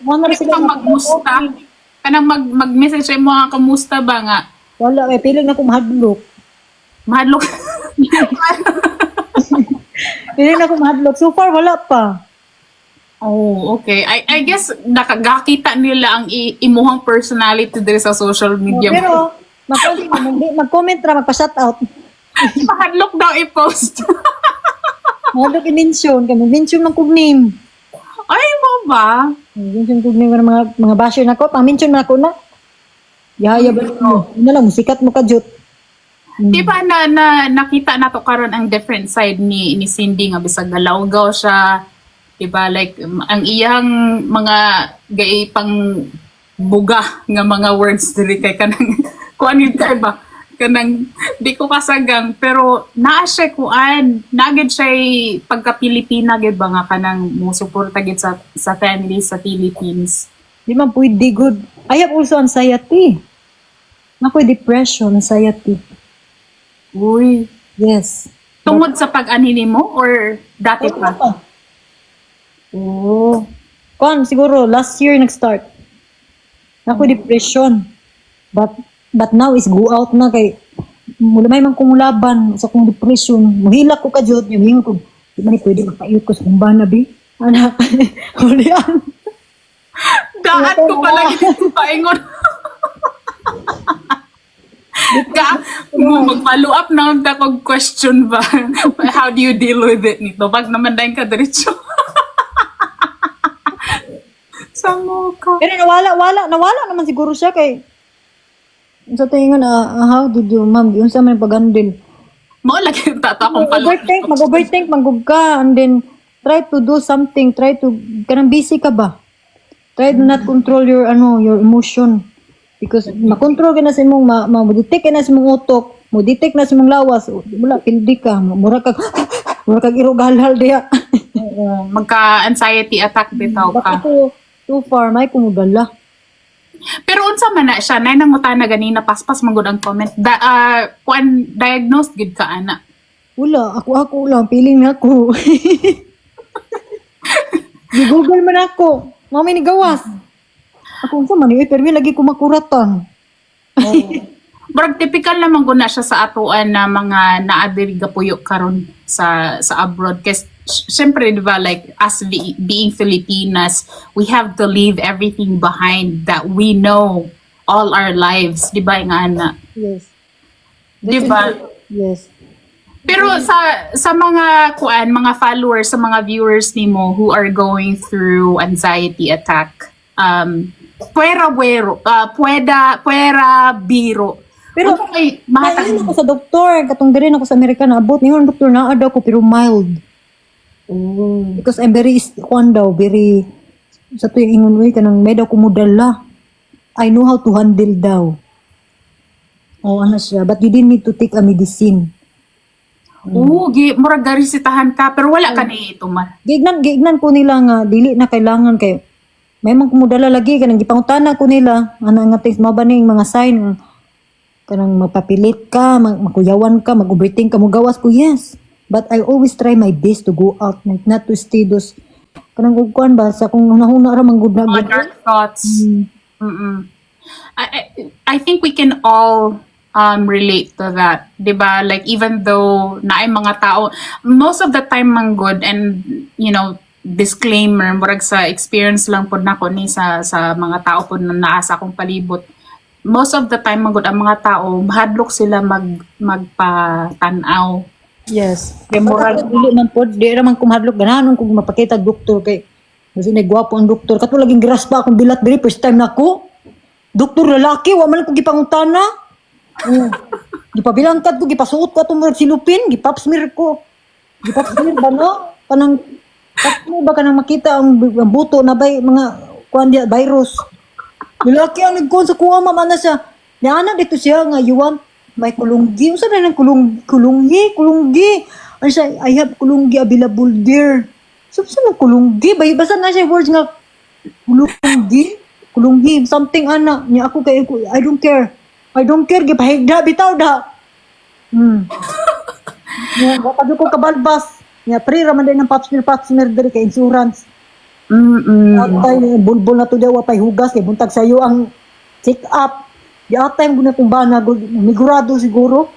Wala na sila Kanang magmusta. Kanang mag-message sa imo nga kamusta ba nga? Wala may piling na ko mahadlok. Mahadlok. Piling na ko mahadlok. So far wala pa. Oh, okay. I guess nakagakita nila ang imuhang personality diri sa social media. Pero mag-comment ra magpa-shout out. Mahadlok daw i-post. Mahadlok i-mention kay mention man kog name. Ay, mo ba? Mention kog name ng mga basher nako, pang-mention man ako na. Yaya ba mo? Ano lang musikat mo ka jud. Di ba na nakita na to karon ang different side ni Cindy nga bisag galawgaw siya. Di ba like ang iyang mga gay pang buga nga mga words diri kay kanang kuan yun kay ba kanang di ko kasagang pero naa siya kuan nagid siya pagka Pilipina gid ba nga kanang mo suporta gid sa family sa Philippines. Di man pwede good. I have also anxiety. Nakoy depression, anxiety. Uy, Yes. tungod sa pag-anini mo or dati pa? Oo. Kuan siguro last year nag-start. Nakoy depression. But now is go out na kay mula may man kong laban sa kong depression. Muhilak ko ka jud, yung ko. Di man ni pwede magpaiyot ko sa kumbana bi. Anak. Hulian. Daan ko pala gid paingon. Mag-follow up na ang takog question ba? How do you deal with it nito? Pag naman dahil ka diretso. Sango ka. Pero nawala naman siguro siya kay sa tingin how did you ma'am yun sa may pag-handle. Mo lagi yung tato akong follow up. Mag-overthink, manggug ka, and then try to do something, kanang busy ka ba? Try to not control your emotion. Because makontrol ka na sa imong, ma-detect ka na sa imong utok, mo-detect na sa imong lawas, wala, pildi ka, mura kag irugalhal diya. Magka-anxiety attack bitaw ka. Bakit too far, may kumudala. Pero unsa man na siya, nay nangutan na ganina, paspas man gud ang comment. Kuan diagnosed gid ka ana. Wala, ako lang, feeling na ako. Google man ako. Mami ni gawas. Ako sa man, pero may lagi ko makuratan. Murag typical naman gud na siya sa atuan na mga naadiri gapuyo karon sa abroad. Kasi syempre, di ba, like, as being Filipinas, we have to leave everything behind that we know all our lives. Di ba, nga ana? Yes. Di ba? Yes. Pero sa mga mga followers, sa mga viewers nimo who are going through anxiety attack, puwera biro. Pero, okay, Mahilan ako sa doktor, katong diri ako sa Amerika na abot, ngayon doktor na daw ko pero mild. Because I'm very sa tuwing ingon uy kanang may daw kumudala. I know how to handle daw. Ano siya, but you didn't need to take a medicine. Murag garisitahan ka pero wala ka ni ito man. Gignan ko nila nga dili na kailangan kay may mga kumudala lagi kanang gipangutana ko nila ana nga test mabaning mga sign kanang mapapilit ka, makuyawan ka, mag-overthink ka, mugawas ko, yes. But I always try my best to go out, not to stay those, kanang kukuan ba, sa kung nahuna ra manggod na. Mga dark thoughts. I think we can all relate to that. Diba? Like, even though naay mga tao, most of the time manggod, and, you know, disclaimer, murag sa experience lang po nako ni sa mga tao po na naasa akong palibot. Most of the time manggod ang mga tao, mahadlok sila magpatanaw. Yes. Kay murag dili man pod, di ra man kumahadlok ganahan kung mapakita og doktor kay kasi nagwapo ang doktor. Kato laging graspa akong bilat diri first time nako. Doktor lalaki, wa man ko gipangutana. Oh. Gipabilangkad ko, gipasuot ko atong murag silupin, gipapsmear ko. Gipapsmear ba no? Kanang kapno ba kanang makita ang buto na bay mga kuan dia virus. Lalaki ang nagkuhan sa kuha mama na siya. Niana dito siya nga you want may kulunggi. Unsa na nang kulunggi. Ano siya, I have kulunggi available there. So, saan ang kulunggi? Basta na siya words nga kulunggi, something ana. Niya ako kay I don't care. Gipahigda, bitaw da. Niya, kapag ko kabalbas. Niya, pre, raman din ng papsmir diri kay insurance. Atay, bulbul na to daw, wapay hugas, kay buntag sa'yo ang check up. Di atay, muna kong bana, migurado siguro.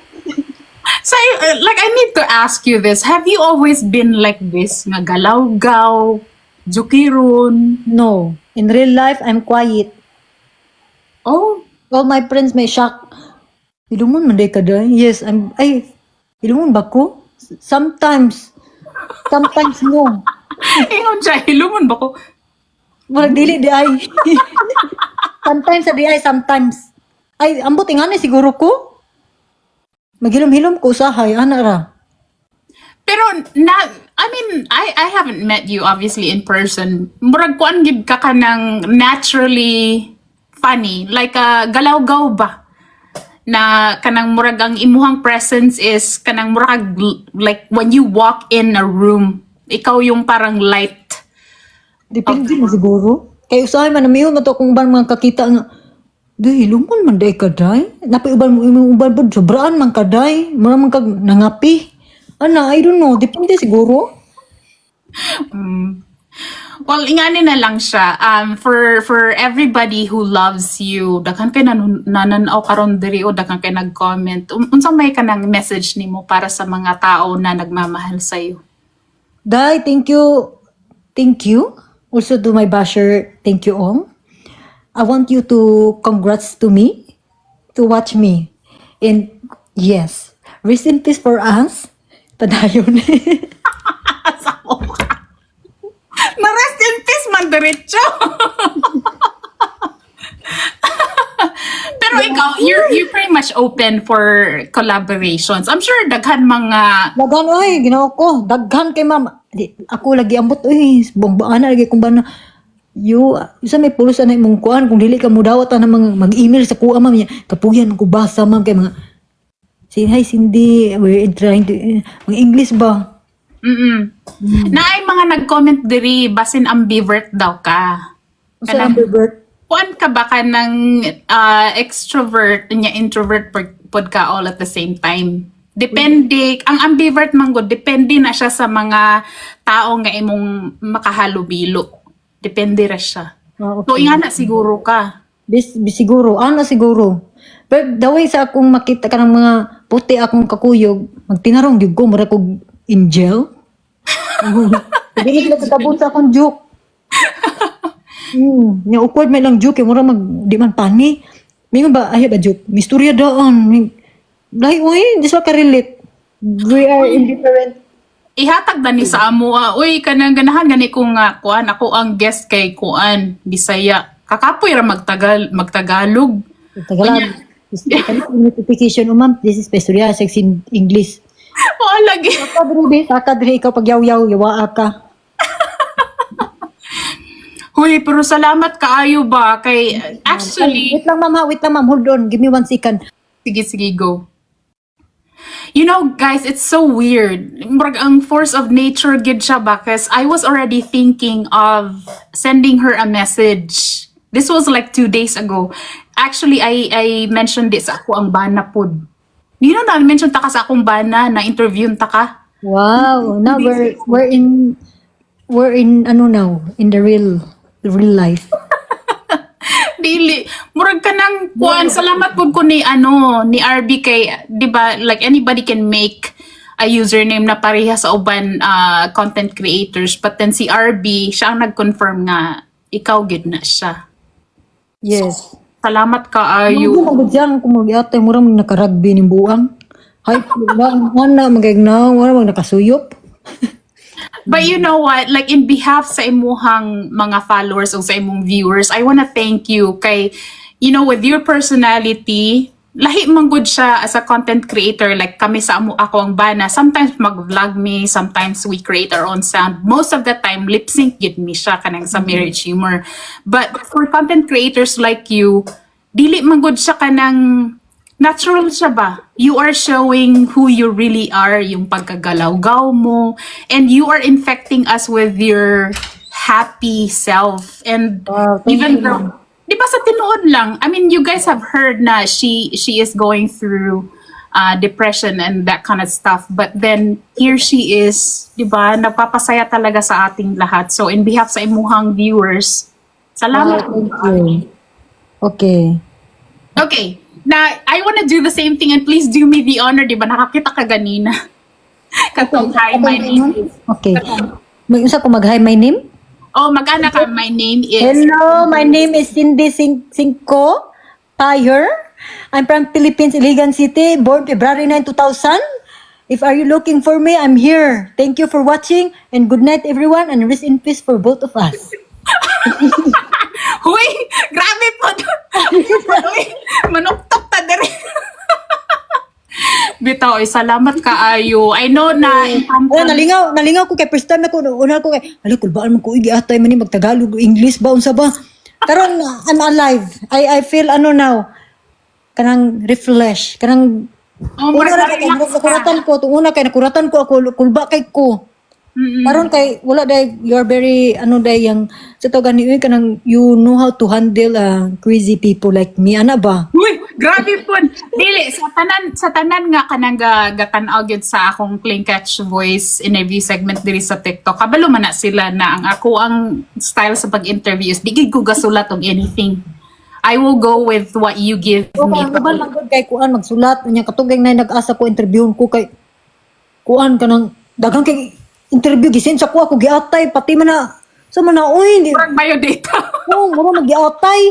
So, like, I need to ask you this. Have you always been like this? Nga galaw-gaw, jukiron? No. In real life, I'm quiet. Oh, All my friends may shock. Ilumon man day ka day? Yes, ilumon ba ko? Sometimes no. ingon siya, hilumon ba ko? Walang dili di ay. Sometimes. Ay, ambot nga ni siguro ko. Maghilom-hilom ko usahay, ana ra. Pero, I mean, I haven't met you obviously in person. Murag kuan gid ka kanang naturally funny. Like, galaw-gaw ba? Na kanang murag ang imuhang presence is kanang murag like when you walk in a room, ikaw yung parang light. Depende na siguro. Kay usahay man namiyon man to kung ban mga kakita nga. Day, ilumon man day kaday. Napay uban mo uban pod sobraan man kaday. Mura man kag nangapi. Ana, I don't know. Depende siguro. Well, ingani na lang siya. For everybody who loves you, daghan kay nananaw karon diri o daghan kay nag-comment. Unsang may kanang message nimo para sa mga tao na nagmamahal sa iyo? Day, thank you. Thank you. Also to my basher, thank you all. I want you to congrats to me, to watch me. And yes, rest in peace for us. Padayon. Na rest in peace man diretso. Pero ikaw, you're pretty much open for collaborations. I'm sure daghan mga Daghan oy, ginawa ko. Daghan kay ma'am. Di, ako lagi ambot oy, bumbaan na lagi kung ba na isa may pulos na imong kuan kung dili ka mo dawat na mga mag-email sa kuha ma'am niya. Kapugyan ko basa ma'am kay mga hi Cindy, we're trying to mga English ba? Na ay mga nag-comment diri basin ambivert daw ka. Sa ambivert. Kuan ka ba ka ng extrovert nya introvert pod ka all at the same time? Depende, ang ambivert man gud depende na siya sa mga tao nga imong makahalubilo. Depende ra siya. Okay. So ingana siguro ka. Siguro, ana siguro. Pero the way sa akong makita ka ng mga puti akong kakuyog, magtinarong gyud ko, mura kog angel. Hindi nila katabot sa akong joke. Nya awkward may lang joke, mura di man pani. Mingon ba, ay ba joke? Misturya daan. Dahil, uy, di sa ka-relate. We are indifferent. Ihatag na ni sa amo, uy, kanang ganahan gani ko nga, kuan, ako ang guest kay kuan, Bisaya. Kakapoy ra magtagalog. Tagalog. Notification, ma'am, this is Pesturya, sex in English. Lagi. Sakadri, ikaw pag yaw-yaw, yawa ka. Huy, pero salamat kaayo ba? Kay, actually, Wait lang, ma'am, hold on, give me 1 second. sige, go. You know, guys, it's so weird. Murag ang force of nature gid siya ba? Because I was already thinking of sending her a message. This was like 2 days ago. Actually, I mentioned this ako ang bana pod. You know na, mention ta ka sa akong bana na interview ta ka. Wow, now we're in ano now, in the real life. Dili, murag ka ng kuan, salamat po ko ni RB kay, di ba, like anybody can make a username na pareha sa uban content creators, but then si RB, siya ang nag-confirm nga ikaw gid na siya. Yes. Salamat ka Ayo. ayo. Ano diyan kung magyatay mura mag nakarugby ni buang. Hay, wala magagnaw, wala mag nakasuyop. But you know what? Like in behalf sa imuhang mga followers o sa imong viewers, I wanna thank you kay, you know, with your personality, lahi man gud siya as a content creator, like kami sa ako ang bana, sometimes mag-vlog me, sometimes we create our own sound. Most of the time lip sync gid mi siya kanang sa Marriage Humor. But for content creators like you, dili man gud siya kanang natural siya ba? You are showing who you really are, yung pagkagalaw-gaw mo, and you are infecting us with your happy self. And Wow, thank even you, though, di ba sa tinuod lang, I mean, you guys have heard na she is going through depression and that kind of stuff. But then, here she is, di ba, nagpapasaya talaga sa ating lahat. So, in behalf sa imuhang viewers, salamat. Thank you. Okay. Okay. Na, I wanna do the same thing and please do me the honor, di ba? Nakakita ka ganina. Katong, hi, my name is... Okay. May isa ko mag-hi, my name? Oh, mag-ana ka, my name is... Hello, my name is Cindy Cinco Payer. I'm from Philippines, Iligan City, born February 9, 2000. If are you looking for me, I'm here. Thank you for watching and good night everyone and rest in peace for both of us. Huy! Grabe po! Huy! Manuktok ta dere. Bitaw, salamat kaayo. I know na Oh, nalingaw ko kay first time na ko una ko kay ala kulbaan man ko igi atay man ni magtagalog English ba unsa ba. Karon I'm alive. I feel ano now. Kanang refresh, kanang Oh, una na relax kay ka. nakuratan ko, una kay nakuratan ko ako kulba kay ko. Karon kay wala day you're very ano day yang sa to gani kanang you know how to handle crazy people like me ana ba. Uy, grabe po. Dili, sa tanan nga kanang gatanaw gyud sa akong Clean Catch Voice interview segment diri sa TikTok. Kabalo man na sila na ang style sa pag-interview is di gid ko gasulat og anything. I will go with what you give me. Ubal man gud kay kuan magsulat nya katugay na nag-asa ko interview ko kay kuan kanang daghang kay interview gisin sa ko ako giatay pati man na sa man na uy di Murag biodata. oh muro magiatay.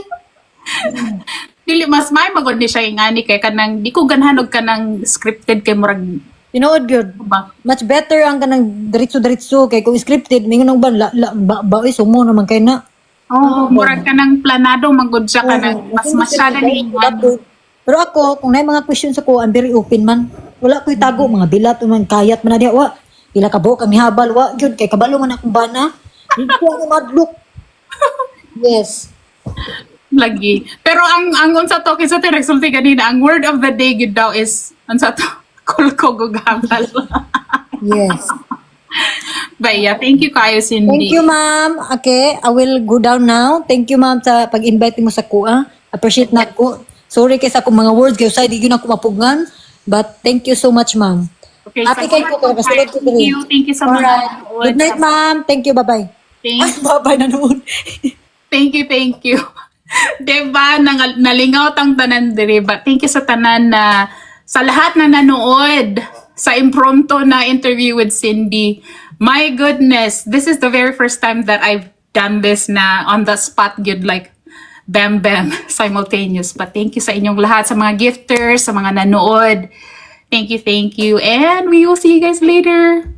Dili mas may magod ni siya ingani kay kanang di ko ganhanog kanang scripted kay murag Tinuod gyud. ba. Much better ang kanang diretso kay kung scripted mingon nang ba sumo naman kay na. Oh, murag kanang planado magod siya kanang mas masyada ni ingani. Pero ako, kung na mga questions ako, I'm very open man. Wala ko itago, mga bilat, man, kayat man na diya. Wa, pila ka buhok, kami habal, wa, yun, kay kabalo man akong bana. Hindi ko ako madlook. Yes. Lagi. Pero ang unsa to kinsa te resulti kanina, ang word of the day gid daw is unsa to? Kulko gugabal. Yes. But yeah, thank you kayo Cindy. Thank you, ma'am. Okay, I will go down now. Thank you, ma'am, sa pag-invite mo sa kuha. Appreciate na ko. Sorry kay sa akong mga words, kaya sa di yun ako mapugngan. But thank you so much, ma'am. Okay, Happy salamat kayo po. Kasunod ko Thank you so much. Alright. Good night, ma'am. Thank you. Bye-bye. Thank, Bye-bye na noon. thank you. Diba, nalingaw tang tanan diri, but thank you sa tanan na sa lahat na nanood sa impromptu na interview with Cindy. My goodness, this is the very first time that I've done this na on the spot, good like bam simultaneous. But thank you sa inyong lahat, sa mga gifters, sa mga nanood. Thank you, and we will see you guys later.